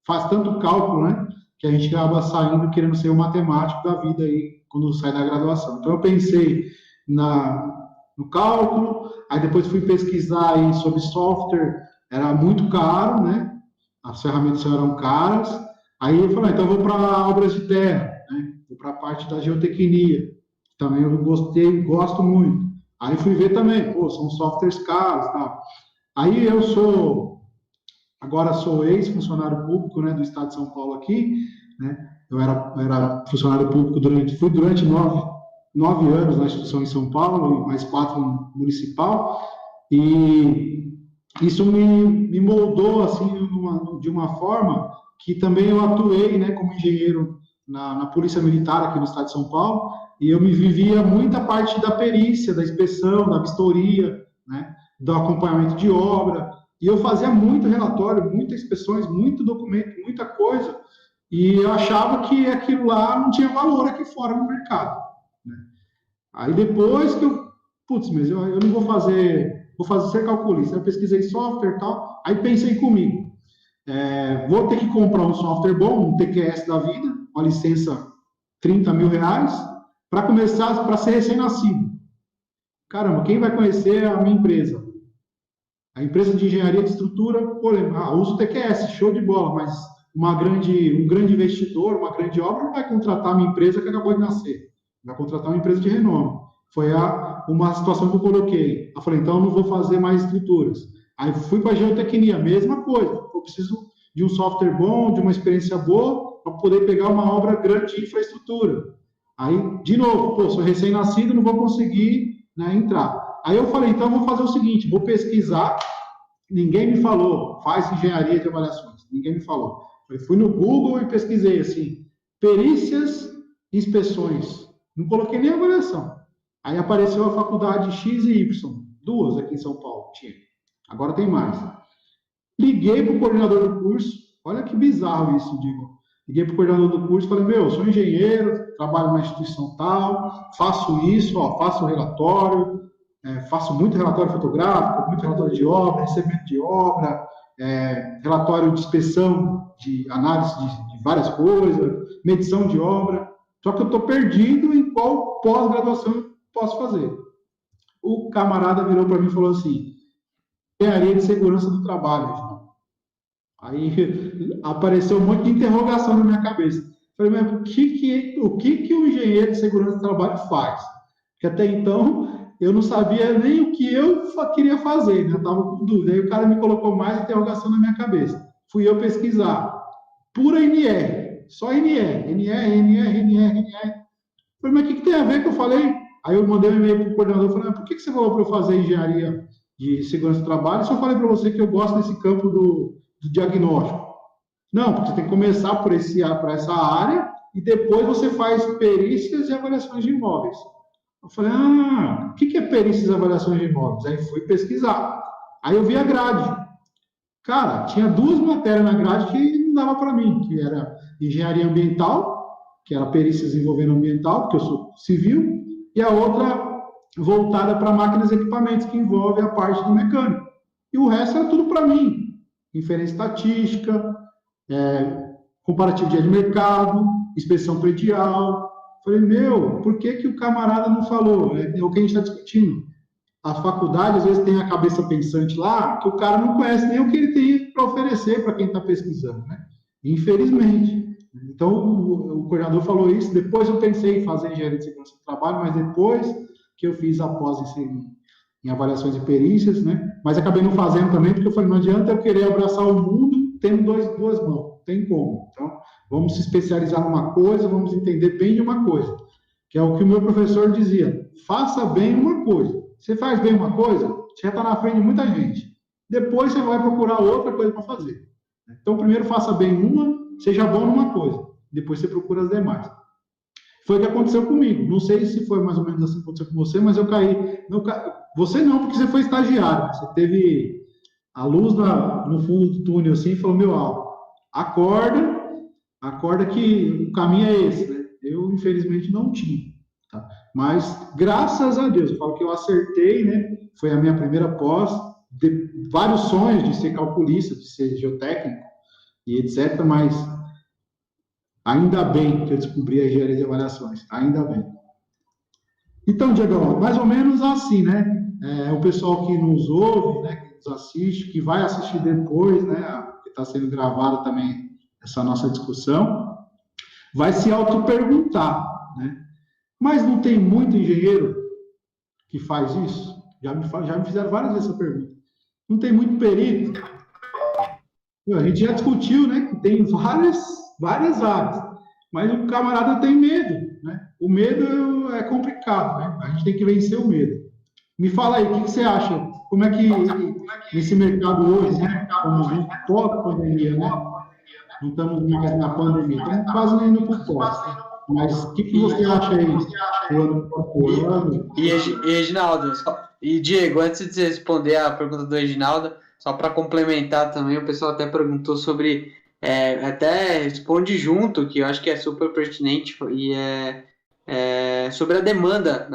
faz tanto cálculo, né? Que a gente acaba saindo querendo ser o matemático da vida aí, quando sai da graduação. Então eu pensei no cálculo, aí depois fui pesquisar aí sobre software, era muito caro, né? As ferramentas eram caras. Aí eu falei, então eu vou para obras de terra, né? Vou para a parte da geotecnia, também eu gosto muito. Aí fui ver também, pô, são softwares caros, tal. Aí agora sou ex-funcionário público, né, do Estado de São Paulo aqui, né? Eu era funcionário público fui durante 9 anos na instituição em São Paulo, mais 4 no municipal, e isso me moldou assim de uma forma que também eu atuei, né, como engenheiro na Polícia Militar aqui no estado de São Paulo, e eu me vivia muita parte da perícia, da inspeção, da vistoria, né, do acompanhamento de obra, e eu fazia muito relatório, muitas inspeções, muito documento, muita coisa, e eu achava que aquilo lá não tinha valor aqui fora no mercado, né? Aí depois que mas eu não vou ser calculista, eu pesquisei software e tal, aí pensei comigo, vou ter que comprar um software bom, um TQS da vida, uma licença R$ 30.000, para começar, para ser recém-nascido. Caramba, quem vai conhecer a minha empresa? A empresa de engenharia de estrutura, usa o TQS, show de bola, mas um grande investidor, uma grande obra, não vai contratar a minha empresa que acabou de nascer. Vai contratar uma empresa de renome. Foi uma situação que eu coloquei. Eu falei, então eu não vou fazer mais estruturas. Aí fui para a geotecnia, mesma coisa. Eu preciso de um software bom, de uma experiência boa, para poder pegar uma obra grande de infraestrutura. Aí, de novo, sou recém-nascido, não vou conseguir, né, entrar. Aí eu falei, então eu vou fazer o seguinte, vou pesquisar. Ninguém me falou, faz engenharia de avaliações. Ninguém me falou. Eu fui no Google e pesquisei assim, perícias e inspeções. Não coloquei nem avaliação. Aí apareceu a faculdade X e Y, 2 aqui em São Paulo, tinha. Agora tem mais. Liguei para o coordenador do curso, olha que bizarro isso, digo. Liguei para o coordenador do curso e falei, sou engenheiro, trabalho na instituição tal, faço isso, faço relatório, faço muito relatório fotográfico, muito relatório de obra, recebimento de obra, relatório de inspeção, de análise de várias coisas, medição de obra. Só que eu estou perdido em qual pós-graduação eu posso fazer. O camarada virou para mim e falou assim, engenharia de segurança do trabalho, Reginaldo. Aí apareceu um monte de interrogação na minha cabeça. Falei, mas o que o engenheiro de segurança do trabalho faz? Porque até então eu não sabia nem o que eu queria fazer, né? Eu estava com dúvida. Aí o cara me colocou mais interrogação na minha cabeça. Fui eu pesquisar. Pura NR, só NR. Falei, mas o que tem a ver que eu falei? Aí eu mandei um e-mail para o coordenador, falei, por que você falou para eu fazer engenharia de segurança do trabalho se eu falei para você que eu gosto desse campo do diagnóstico? Não, porque você tem que começar por essa área e depois você faz perícias e avaliações de imóveis. Eu falei, o que é perícias e avaliações de imóveis? Aí fui pesquisar. Aí eu vi a grade. Cara, tinha 2 matérias na grade que não dava para mim, que era engenharia ambiental, que era perícias envolvendo ambiental, porque eu sou civil, e a outra voltada para máquinas e equipamentos, que envolve a parte do mecânico. E o resto era tudo para mim. Inferência estatística, comparativo de mercado, inspeção predial, Falei, por que o camarada não falou? É o que a gente está discutindo. A faculdade, às vezes, tem a cabeça pensante lá, que o cara não conhece nem o que ele tem para oferecer para quem está pesquisando, né? Infelizmente. Então, o coordenador falou isso, depois eu pensei em fazer engenharia de segurança do trabalho, mas depois que eu fiz a pós em avaliações e perícias, né? Mas acabei não fazendo também, porque eu falei, não adianta eu querer abraçar o mundo tendo duas mãos, não tem como. Então, vamos se especializar numa coisa, vamos entender bem de uma coisa, que é o que o meu professor dizia, faça bem uma coisa. Você faz bem uma coisa, você já está na frente de muita gente. Depois você vai procurar outra coisa para fazer. Então, primeiro faça bem uma, seja bom numa coisa. Depois você procura as demais. Foi o que aconteceu comigo. Não sei se foi mais ou menos assim que aconteceu com você, mas eu caí. Você não, porque você foi estagiário. Você teve a luz no fundo do túnel assim e falou, acorda que o caminho é esse. Né? Eu, infelizmente, não tinha. Tá? Mas, graças a Deus, eu falo que eu acertei, né? Foi a minha primeira pós, vários sonhos de ser calculista, de ser geotécnico e etc., mas ainda bem que eu descobri a engenharia de avaliações, ainda bem. Então, Diego, mais ou menos assim, né? O pessoal que nos ouve, né, que nos assiste, que vai assistir depois, né, que está sendo gravada também essa nossa discussão, vai se auto-perguntar, né? Mas não tem muito engenheiro que faz isso? Já me fizeram várias vezes essa pergunta. Não tem muito perito? A gente já discutiu, né, que tem várias áreas, mas o camarada tem medo, né? O medo é complicado, né? A gente tem que vencer o medo. Me fala aí, o que você acha? Como é que nesse mercado hoje, né, como a gente pós-pandemia, né? Não estamos mais na pandemia, estamos quase indo para o pós. Mas o que você acha aí? E Reginaldo, e Diego, antes de você responder a pergunta do Reginaldo, só para complementar também, o pessoal até perguntou sobre, até responde junto, que eu acho que é super pertinente, e sobre a demanda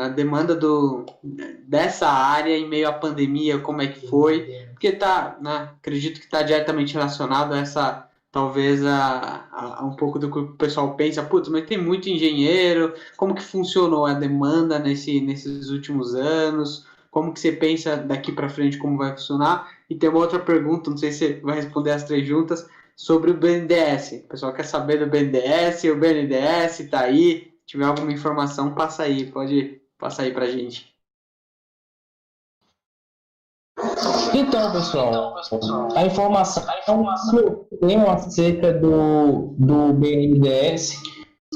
dessa área em meio à pandemia, como é que foi, porque acredito que está diretamente relacionado a essa, talvez a um pouco do que o pessoal pensa, putz, mas tem muito engenheiro, como que funcionou a demanda nesses últimos anos, como que você pensa daqui para frente como vai funcionar, e tem uma outra pergunta, não sei se você vai responder as três juntas, sobre o BNDES, o pessoal quer saber do BNDES, o BNDES está aí, se tiver alguma informação, passa aí, pode passar aí para a gente. Então, pessoal, a informação que eu tenho acerca do BNDES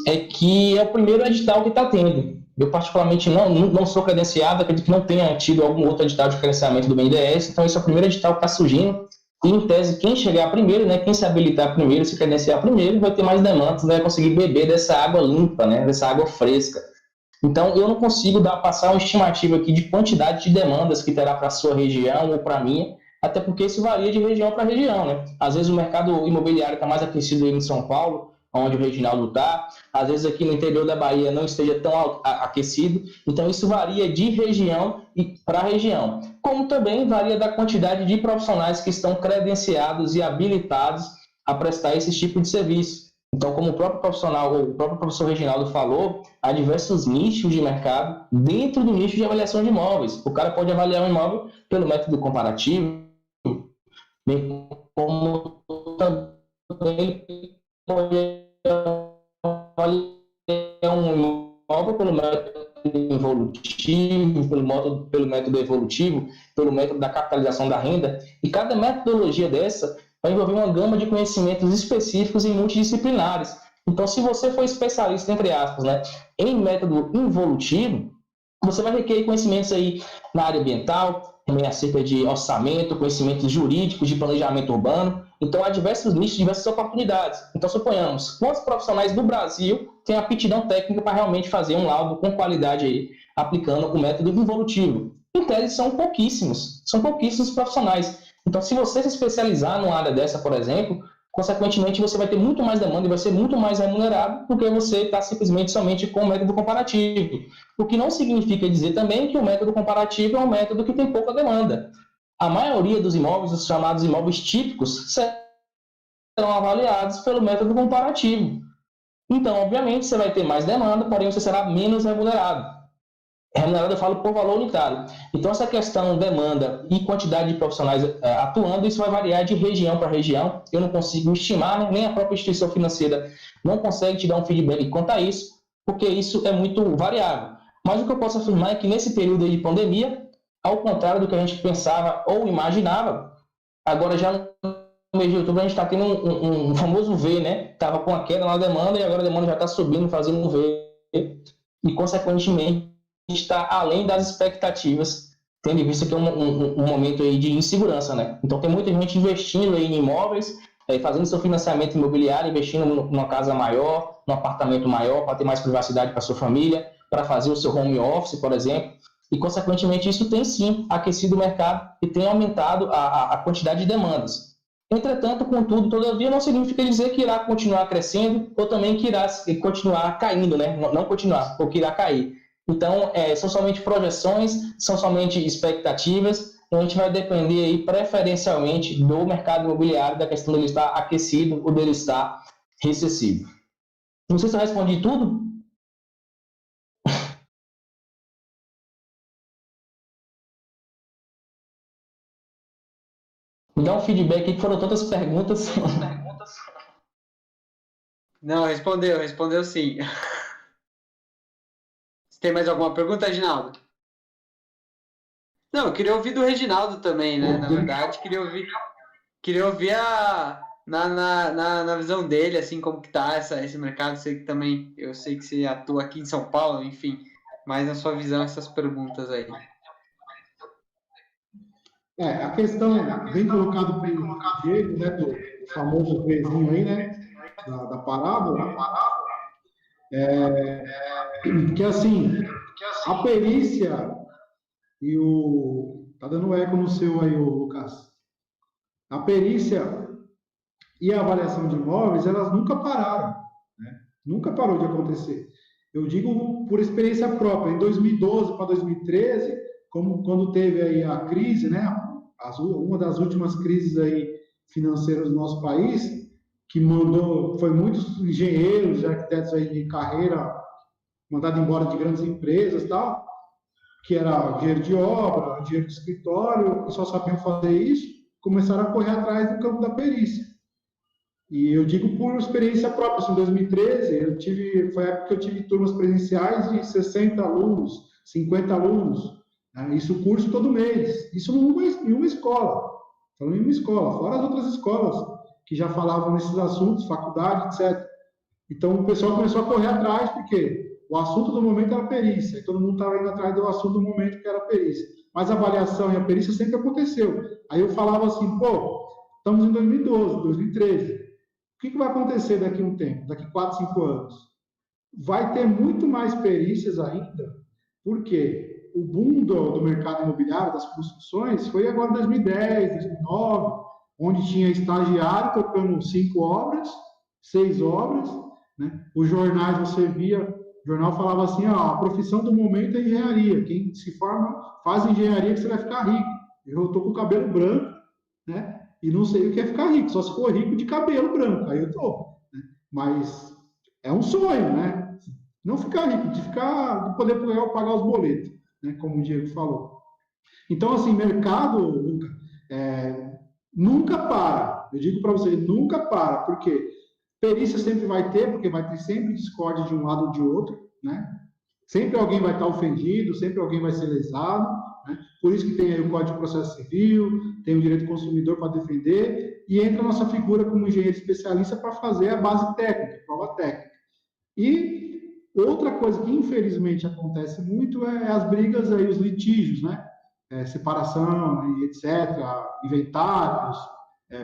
é que é o primeiro edital que está tendo. Eu, particularmente, não sou credenciado, acredito que não tenha tido algum outro edital de credenciamento do BNDES, então esse é o primeiro edital que está surgindo. E, em tese, quem chegar primeiro, né, quem se habilitar primeiro, se credenciar primeiro, vai ter mais demandas, vai conseguir beber dessa água limpa, né, dessa água fresca. Então, eu não consigo passar uma estimativa aqui de quantidade de demandas que terá para a sua região ou para a minha, até porque isso varia de região para região, né? Às vezes o mercado imobiliário está mais aquecido aí em São Paulo, onde o Reginaldo está, às vezes aqui no interior da Bahia não esteja tão aquecido, então isso varia de região para região, como também varia da quantidade de profissionais que estão credenciados e habilitados a prestar esse tipo de serviço. Então, como o próprio professor Reginaldo falou, há diversos nichos de mercado dentro do nicho de avaliação de imóveis. O cara pode avaliar um imóvel pelo método comparativo, bem como também pode avaliar um imóvel pelo método evolutivo, pelo método evolutivo, pelo método da capitalização da renda. E cada metodologia dessa vai envolver uma gama de conhecimentos específicos e multidisciplinares. Então, se você for especialista, entre aspas, né, em método involutivo, você vai requerer conhecimentos aí na área ambiental, também acerca de orçamento, conhecimentos jurídicos, de planejamento urbano. Então, há diversos nichos, diversas oportunidades. Então, suponhamos, quantos profissionais do Brasil têm aptidão técnica para realmente fazer um laudo com qualidade aí, aplicando o método involutivo? Em tese, são pouquíssimos profissionais. Então, se você se especializar numa área dessa, por exemplo, consequentemente você vai ter muito mais demanda e vai ser muito mais remunerado porque você está simplesmente somente com o método comparativo. O que não significa dizer também que o método comparativo é um método que tem pouca demanda. A maioria dos imóveis, os chamados imóveis típicos, serão avaliados pelo método comparativo. Então, obviamente, você vai ter mais demanda, porém você será menos remunerado. Remunerado eu falo por valor unitário. Então, essa questão demanda e quantidade de profissionais atuando, isso vai variar de região para região. Eu não consigo estimar, né? Nem a própria instituição financeira não consegue te dar um feedback quanto a isso, porque isso é muito variável. Mas o que eu posso afirmar é que nesse período de pandemia, ao contrário do que a gente pensava ou imaginava, agora já no mês de outubro a gente está tendo um famoso V, né? Estava com a queda na demanda e agora a demanda já está subindo, fazendo um V. E, consequentemente, está além das expectativas, tendo em vista que é um momento aí de insegurança, né? Então tem muita gente investindo aí em imóveis, fazendo seu financiamento imobiliário, investindo numa casa maior, num apartamento maior, para ter mais privacidade para sua família, para fazer o seu home office, por exemplo. E, consequentemente, isso tem sim aquecido o mercado e tem aumentado a quantidade de demandas. Entretanto, contudo, todavia, não significa dizer que irá continuar crescendo ou também que irá continuar caindo, né? Não continuar, ou que irá cair. Então, são somente projeções, são somente expectativas, então a gente vai depender aí preferencialmente do mercado imobiliário, da questão dele estar aquecido ou dele estar recessivo. Não sei se eu respondi tudo. Me dá um feedback aí, que foram tantas perguntas. Não, respondeu sim. Você tem mais alguma pergunta, Reginaldo? Não, eu queria ouvir do Reginaldo também, né? Na verdade, queria ouvir na visão dele, assim, como que tá esse mercado. Eu sei que você atua aqui em São Paulo, enfim, mas na sua visão, essas perguntas aí. A questão bem colocado pelo Diego, né, do famoso Vzinho aí, né, da parábola, que assim, a perícia e o... Tá dando eco no seu aí, Lucas. A perícia e a avaliação de imóveis, elas nunca pararam, né? Nunca parou de acontecer. Eu digo por experiência própria. Em 2012 para 2013, como quando teve aí a crise, né, uma das últimas crises aí financeiras do nosso país, que foi muitos engenheiros, arquitetos aí de carreira mandados embora de grandes empresas e tal, que era dinheiro de obra, dinheiro de escritório, e só sabiam fazer isso, começaram a correr atrás do campo da perícia. E eu digo por experiência própria, assim, em 2013, foi a época que eu tive turmas presenciais de 60 alunos, 50 alunos, né? Isso curso todo mês, isso em uma escola, falando em uma escola, fora as outras escolas que já falavam nesses assuntos, faculdade, etc. Então o pessoal começou a correr atrás, porque o assunto do momento era perícia, e todo mundo estava indo atrás do assunto do momento, que era perícia. Mas a avaliação e a perícia sempre aconteceu. Aí eu falava assim, pô, estamos em 2012, 2013. O que vai acontecer daqui a um tempo, daqui 4, 5 anos? Vai ter muito mais perícias ainda, porque o boom do mercado imobiliário, das construções, foi agora em 2010, 2009, onde tinha estagiário tocando 5 obras, 6 obras, né? Os jornais você via, o jornal falava assim, a profissão do momento é engenharia, quem se forma faz engenharia que você vai ficar rico. Eu estou com o cabelo branco, né? E não sei o que é ficar rico, só se for rico de cabelo branco, aí eu tô, né? Mas é um sonho, né? Não ficar rico, de poder pagar os boletos, né? Como o Diego falou. Então, assim, mercado, Luca, nunca para. Eu digo para você, nunca para, porque perícia sempre vai ter, porque vai ter sempre discórdia de um lado ou de outro, né? Sempre alguém vai estar ofendido, sempre alguém vai ser lesado, né? Por isso que tem aí o Código de Processo Civil, tem o direito do consumidor para defender, e entra a nossa figura como engenheiro especialista para fazer a base técnica, a prova técnica. E outra coisa que infelizmente acontece muito é as brigas aí, os litígios, né? Separação, etc., inventários,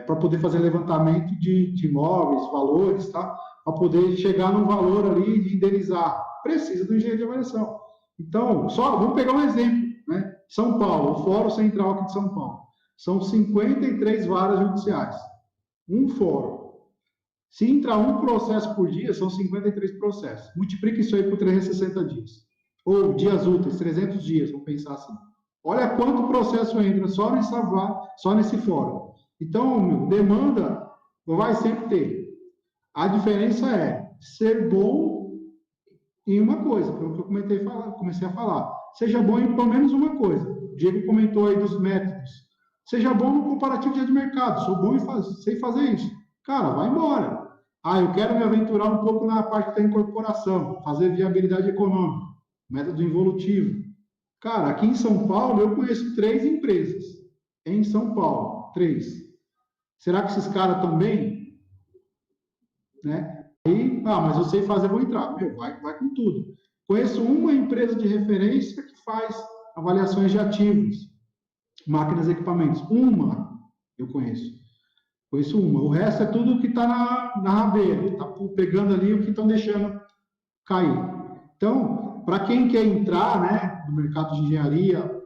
para poder fazer levantamento de imóveis, valores, tá? Para poder chegar num valor ali de indenizar. Precisa do engenheiro de avaliação. Então, vamos pegar um exemplo, né? São Paulo, o Fórum Central aqui de São Paulo. São 53 varas judiciais. Um fórum. Se entrar um processo por dia, são 53 processos. Multiplica isso aí por 360 dias. Ou dias úteis, 300 dias, vamos pensar assim. Olha quanto processo entra só nesse fórum. Então, demanda vai sempre ter. A diferença é, ser bom em uma coisa, que eu comecei a falar. Seja bom em pelo menos uma coisa. O Diego comentou aí dos métodos. Seja bom no comparativo de mercado. Sou bom sei fazer isso. Cara, vai embora. Eu quero me aventurar um pouco na parte da incorporação, fazer viabilidade econômica, método involutivo. Cara, aqui em São Paulo eu conheço 3 empresas. Em São Paulo, 3. Será que esses caras estão bem? Né? Aí, mas eu sei fazer, vou entrar. Vai com tudo. Conheço uma empresa de referência que faz avaliações de ativos, máquinas e equipamentos. Uma eu conheço. Conheço uma. O resto é tudo que está na rabeira. Está pegando ali o que estão deixando cair. Então, para quem quer entrar, né, no mercado de engenharia,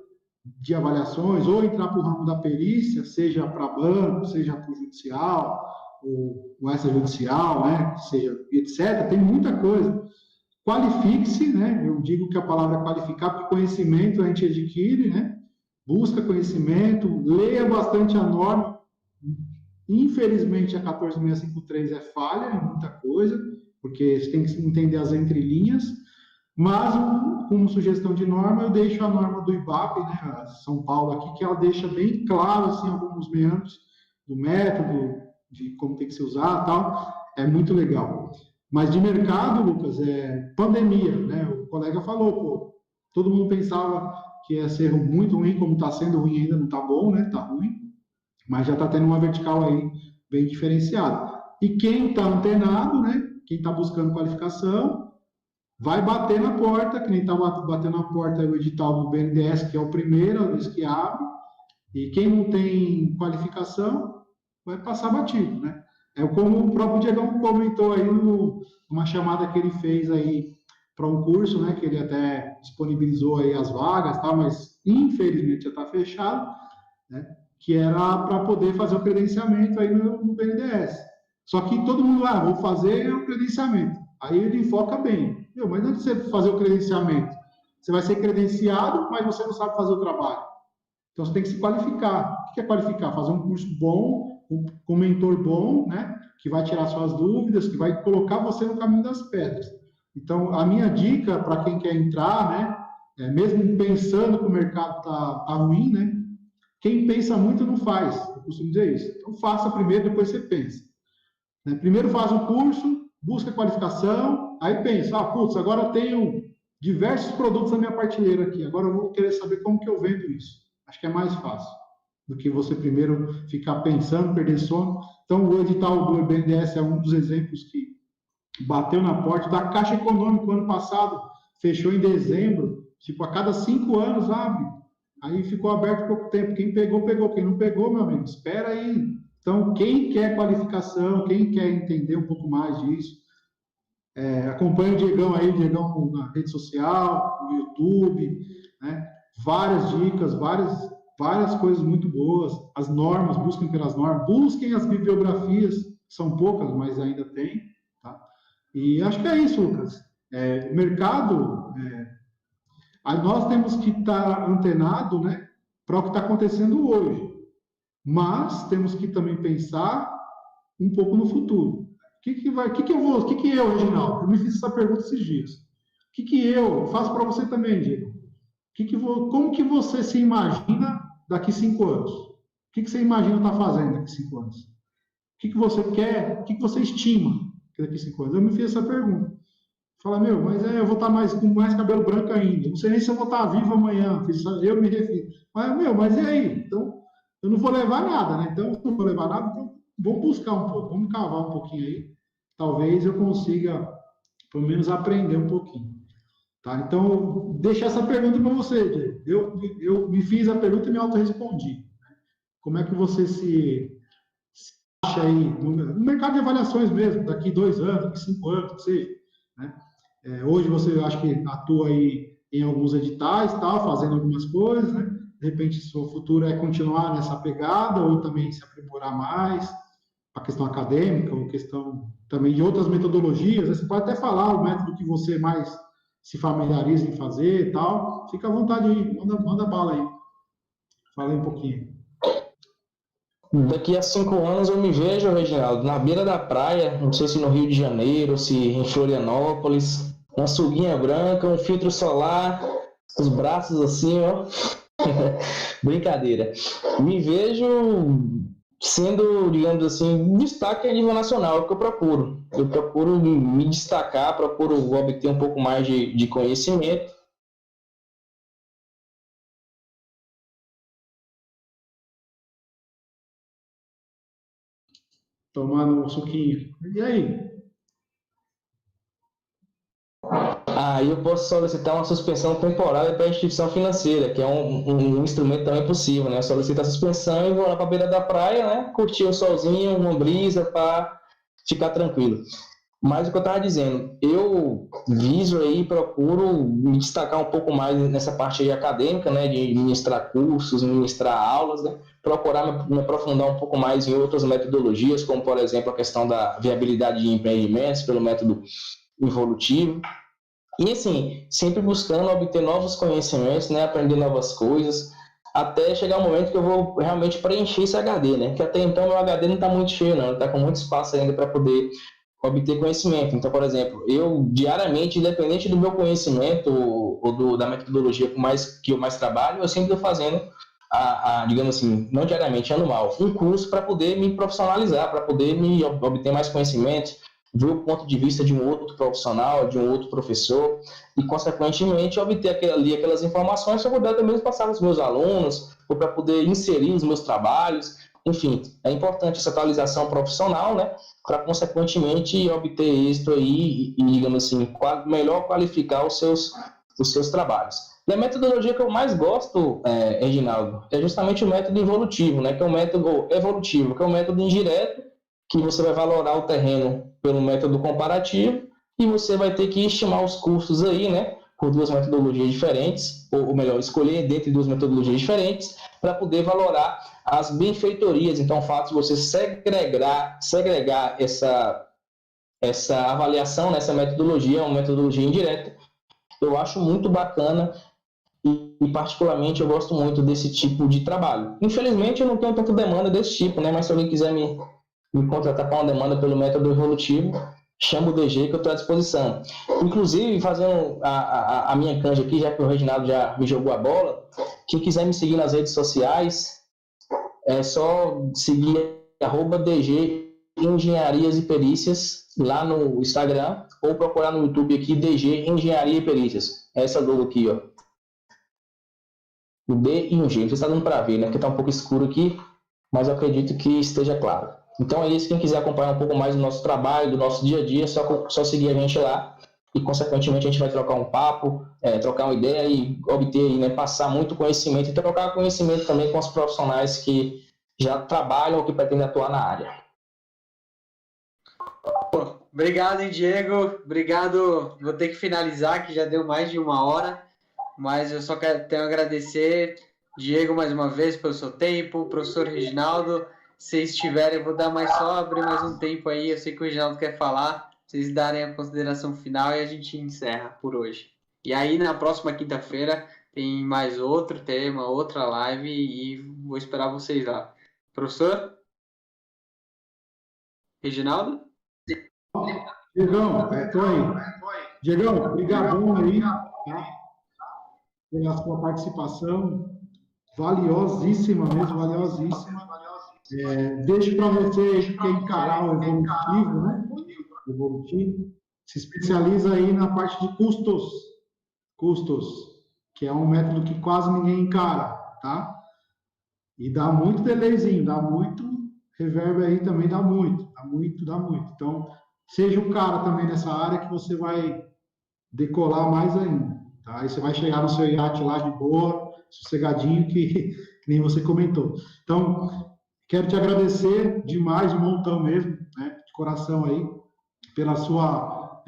de avaliações, ou entrar para o ramo da perícia, seja para banco, seja para o judicial, ou extrajudicial, né, seja, etc., tem muita coisa. Qualifique-se, né, eu digo que a palavra é qualificar, porque conhecimento a gente adquire, né, busca conhecimento, leia bastante a norma. Infelizmente, a 14653 é falha em muita coisa, porque você tem que entender as entrelinhas, mas, como sugestão de norma, eu deixo a norma do IBAP, né, São Paulo aqui, que ela deixa bem claro, assim, alguns meandros do método, de como tem que se usar e tal, é muito legal. Mas de mercado, Lucas, pandemia, né, o colega falou, todo mundo pensava que ia ser muito ruim, como está sendo ruim ainda, não está bom, né, está ruim, mas já está tendo uma vertical aí bem diferenciada. E quem está antenado, né, quem está buscando qualificação, vai bater na porta, que nem está batendo na porta o edital do BNDES, que é o primeiro, a vez que abre, e quem não tem qualificação vai passar batido, né? É como o próprio Diegão comentou aí numa chamada que ele fez aí para um curso, né, que ele até disponibilizou aí as vagas, tá, mas infelizmente já está fechado, né, que era para poder fazer o credenciamento aí no BNDES. Só que todo mundo vou fazer o credenciamento. Aí ele foca bem. Mas não é de você fazer o credenciamento. Você vai ser credenciado, mas você não sabe fazer o trabalho. Então você tem que se qualificar. O que é qualificar? Fazer um curso bom, com um mentor bom, né? Que vai tirar suas dúvidas, que vai colocar você no caminho das pedras. Então, a minha dica para quem quer entrar, né? Mesmo pensando que o mercado tá ruim, né? Quem pensa muito não faz. Eu costumo dizer isso. Então, faça primeiro, depois você pensa. Né? Primeiro faz o curso, busca qualificação, aí pensa, agora eu tenho diversos produtos na minha prateleira aqui, agora eu vou querer saber como que eu vendo isso. Acho que é mais fácil do que você primeiro ficar pensando, perder sono. Então, o edital do BNDES é um dos exemplos que bateu na porta. Da Caixa Econômica, ano passado, fechou em dezembro, tipo, a cada 5 anos abre. Aí ficou aberto pouco tempo. Quem pegou, pegou. Quem não pegou, meu amigo, espera aí. Então, quem quer qualificação, quem quer entender um pouco mais disso, acompanha o Diegão aí, na rede social, no YouTube, né? Várias dicas, várias coisas muito boas. As normas, busquem pelas normas, busquem as bibliografias, são poucas, mas ainda tem. Tá? E acho que é isso, Lucas. Mercado, nós temos que estar antenado, né, para o que está acontecendo hoje. Mas temos que também pensar um pouco no futuro. Reginaldo? Eu me fiz essa pergunta esses dias. O que eu faço para você também, Diego? Como que você se imagina daqui 5 anos? O que você imagina estar fazendo daqui 5 anos? O que você quer? O que você estima daqui 5 anos? Eu me fiz essa pergunta. Fala, mas eu vou estar com mais cabelo branco ainda. Não sei nem se eu vou estar vivo amanhã. Eu me refiro. Mas e aí? Então, eu não vou levar nada, né? Então, se não vou levar nada, então vamos buscar um pouco, vamos cavar um pouquinho aí. Talvez eu consiga, pelo menos, aprender um pouquinho. Tá? Então, deixar essa pergunta para você, Diego. Eu me fiz a pergunta e me auto-respondi. Como é que você se acha aí no mercado de avaliações mesmo, daqui 2 anos, daqui 5 anos, que seja, né? Hoje você acha que atua aí em alguns editais, tal, fazendo algumas coisas, né? De repente, seu futuro é continuar nessa pegada ou também se aprimorar mais, a questão acadêmica, ou questão também de outras metodologias. Você pode até falar o método que você mais se familiariza em fazer e tal. Fica à vontade aí, manda bala aí. Fala aí um pouquinho. Daqui a 5 anos eu me vejo, Reginaldo, na beira da praia, não sei se no Rio de Janeiro, se em Florianópolis, uma sunguinha branca, um filtro solar, os braços assim, ó. Brincadeira. Me vejo sendo, digamos assim, destaque a nível nacional, é o que eu procuro. Eu procuro me destacar, procuro obter um pouco mais de conhecimento. Tomando um suquinho. E aí? Aí eu posso solicitar uma suspensão temporária para a instituição financeira, que é um instrumento também possível, né? Eu solicito a suspensão e vou lá para a beira da praia, né? Curtir o solzinho, uma brisa para ficar tranquilo. Mas o que eu estava dizendo, eu viso aí, procuro me destacar um pouco mais nessa parte aí acadêmica, né? De ministrar cursos, ministrar aulas, né? Procurar me aprofundar um pouco mais em outras metodologias, como por exemplo a questão da viabilidade de empreendimentos pelo método evolutivo. E assim, sempre buscando obter novos conhecimentos, né, aprender novas coisas, até chegar o momento que eu vou realmente preencher esse HD, né? Que até então meu HD não está muito cheio, não, está com muito espaço ainda para poder obter conhecimento. Então, por exemplo, eu diariamente, independente do meu conhecimento ou da metodologia que eu mais trabalho, eu sempre estou fazendo digamos assim, não diariamente, anual, um curso para poder me profissionalizar, para poder me obter mais conhecimentos, ver o ponto de vista de um outro profissional, de um outro professor, e, consequentemente, obter aquelas informações para poder também passar para os meus alunos, ou para poder inserir os meus trabalhos. Enfim, é importante essa atualização profissional, né, para, consequentemente, obter êxito aí e, digamos assim, melhor qualificar os seus trabalhos. E a metodologia que eu mais gosto, Reginaldo, é justamente o método evolutivo, né, que é o método evolutivo, que é o método indireto, que você vai valorar o terreno pelo método comparativo e você vai ter que estimar os custos aí, né, por duas metodologias diferentes, ou melhor, escolher dentre duas metodologias diferentes para poder valorar as benfeitorias. Então, o fato de você segregar essa avaliação nessa metodologia, uma metodologia indireta, eu acho muito bacana e particularmente eu gosto muito desse tipo de trabalho. Infelizmente, eu não tenho tanta demanda desse tipo, né, mas se alguém quiser me contratar para uma demanda pelo método evolutivo, chama o DG que eu estou à disposição. Inclusive, fazendo a minha canja aqui, já que o Reginaldo já me jogou a bola, quem quiser me seguir nas redes sociais, é só seguir @DG Engenharias e Perícias lá no Instagram, ou procurar no YouTube aqui DG Engenharia e Perícias. Essa logo aqui, ó. O D e um G. Não sei se está dando para ver, né? Porque está um pouco escuro aqui, mas eu acredito que esteja claro. Então é isso, quem quiser acompanhar um pouco mais do nosso trabalho, do nosso dia a dia, é só seguir a gente lá e, consequentemente, a gente vai trocar um papo, trocar uma ideia e obter, né, passar muito conhecimento e trocar conhecimento também com os profissionais que já trabalham ou que pretendem atuar na área. Obrigado, hein, Diego. Obrigado. Vou ter que finalizar, que já deu mais de 1 hora, mas eu só tenho a agradecer, Diego, mais uma vez, pelo seu tempo, professor Reginaldo. Se vocês tiverem, eu vou dar abrir mais um tempo aí. Eu sei que o Reginaldo quer falar. Vocês darem a consideração final e a gente encerra por hoje. E aí, na próxima quinta-feira, tem mais outro tema, outra live e vou esperar vocês lá. Professor? Reginaldo? Diegão, tô aí. Diegão, obrigadão aí, tá? Pela sua participação. Valiosíssima mesmo, valiosíssima. Deixo para você que quer encarar o evolutivo, né? O evolutivo. Se especializa aí na parte de custos, que é um método que quase ninguém encara, tá? E dá muito delayzinho, dá muito reverb aí também, dá muito. Então, seja um cara também nessa área que você vai decolar mais ainda, tá? Aí você vai chegar no seu iate lá de boa, sossegadinho, que nem você comentou. Então, quero te agradecer demais, um montão mesmo, né, de coração aí, pela sua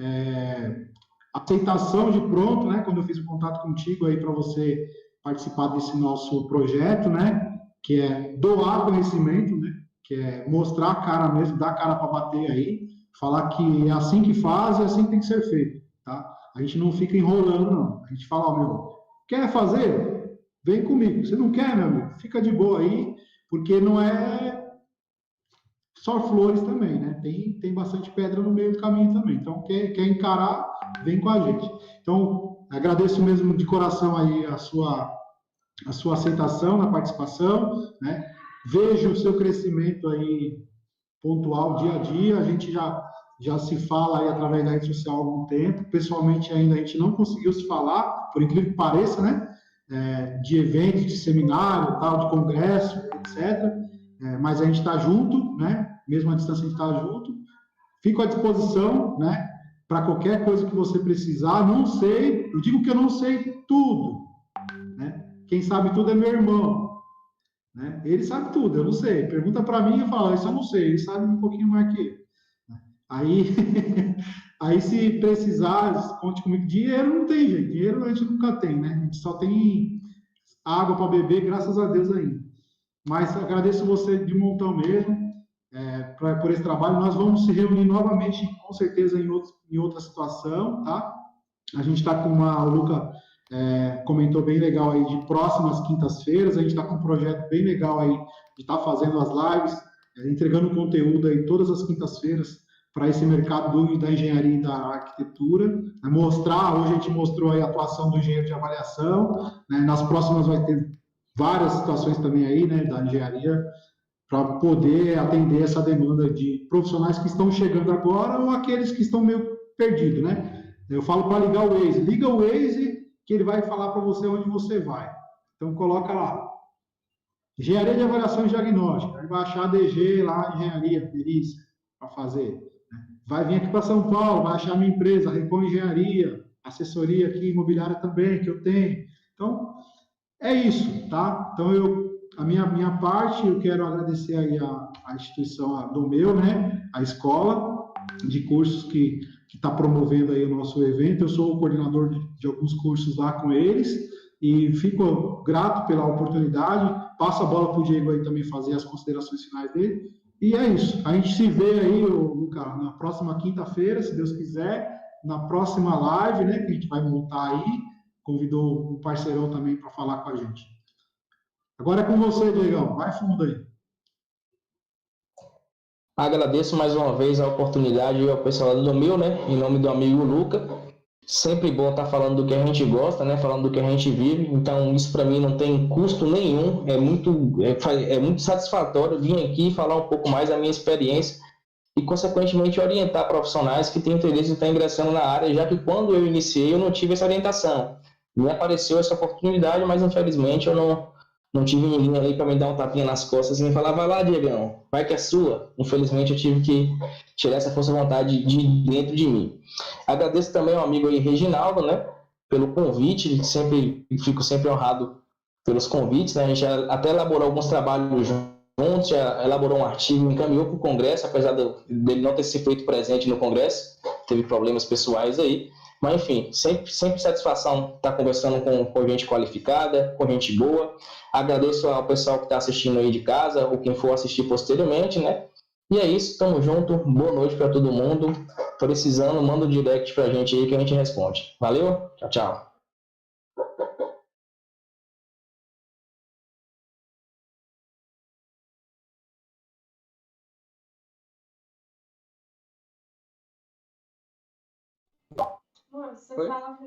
aceitação de pronto, né, quando eu fiz o contato contigo aí para você participar desse nosso projeto, né, que é doar conhecimento, né, que é mostrar a cara mesmo, dar a cara para bater aí, falar que é assim que faz e assim que tem que ser feito, tá? A gente não fica enrolando, não. A gente fala, ó, meu, quer fazer? Vem comigo. Você não quer, meu amigo? Fica de boa aí, porque não é só flores também, né? Tem bastante pedra no meio do caminho também. Então, quer encarar, vem com a gente. Então, agradeço mesmo de coração aí a sua aceitação na participação, né? Vejo o seu crescimento aí pontual, dia a dia, a gente já se fala aí através da rede social há algum tempo, pessoalmente ainda a gente não conseguiu se falar, por incrível que pareça, né? De eventos, de seminário, tal, de congresso, etc. Mas a gente está junto, né? Mesmo à distância a gente está junto. Fico à disposição, né? Para qualquer coisa que você precisar. Não sei, eu digo que eu não sei tudo, né? Quem sabe tudo é meu irmão, né? Ele sabe tudo, eu não sei. Pergunta para mim e eu falo, isso eu não sei. Ele sabe um pouquinho mais que eu. Aí, aí se precisar, conte comigo. Dinheiro não tem jeito, dinheiro a gente nunca tem, né? A gente só tem água para beber, graças a Deus ainda. Mas agradeço você de montão mesmo por esse trabalho. Nós vamos se reunir novamente, com certeza, em outra situação, tá? A gente está com o Luca comentou bem legal aí, de próximas quintas-feiras, a gente está com um projeto bem legal aí, de estar fazendo as lives, entregando conteúdo aí todas as quintas-feiras, para esse mercado da engenharia e da arquitetura, né? Mostrar, hoje a gente mostrou aí a atuação do engenheiro de avaliação, né? Nas próximas vai ter várias situações também aí, né, da engenharia, para poder atender essa demanda de profissionais que estão chegando agora ou aqueles que estão meio perdidos, né? Eu falo para ligar o Waze, liga o Waze que ele vai falar para você onde você vai. Então coloca lá, engenharia de avaliação e diagnóstico, aí vai achar DG lá, engenharia, perícia, para fazer. Vai vir aqui para São Paulo, vai achar minha empresa, Recon Engenharia, assessoria aqui, imobiliária também, que eu tenho. Então, é isso, tá? Então, a minha parte, eu quero agradecer aí a instituição do meu, né? A escola de cursos que está promovendo aí o nosso evento. Eu sou o coordenador de alguns cursos lá com eles e fico grato pela oportunidade. Passo a bola para o Diego aí também fazer as considerações finais dele. E é isso. A gente se vê aí, Luca, na próxima quinta-feira, se Deus quiser, na próxima live, né? Que a gente vai montar aí. Convidou um parceirão também para falar com a gente. Agora é com você, Diegão. Vai fundo aí. Agradeço mais uma vez a oportunidade ao pessoal do meu, né? Em nome do amigo Luca. Sempre bom estar falando do que a gente gosta, né? Falando do que a gente vive. Então, isso para mim não tem custo nenhum. É muito satisfatório vir aqui falar um pouco mais da minha experiência e, consequentemente, orientar profissionais que têm interesse em estar ingressando na área, já que quando eu iniciei eu não tive essa orientação. Me apareceu essa oportunidade, mas infelizmente eu não tive ninguém ali para me dar um tapinha nas costas e me falar, vai lá, Diegão, vai que é sua. Infelizmente eu tive que tirar essa força de vontade de dentro de mim. Agradeço também ao amigo aí, Reginaldo, né, pelo convite, fico sempre honrado pelos convites, né? A gente já até elaborou alguns trabalhos juntos, já elaborou um artigo, encaminhou para o Congresso, apesar dele não ter se feito presente no Congresso, teve problemas pessoais aí, mas enfim, sempre satisfação estar conversando com gente qualificada, com gente boa. Agradeço ao pessoal que está assistindo aí de casa, ou quem for assistir posteriormente, né? E é isso, tamo junto, boa noite para todo mundo. Precisando, manda um direct pra gente aí que a gente responde. Valeu, tchau, tchau. Você fala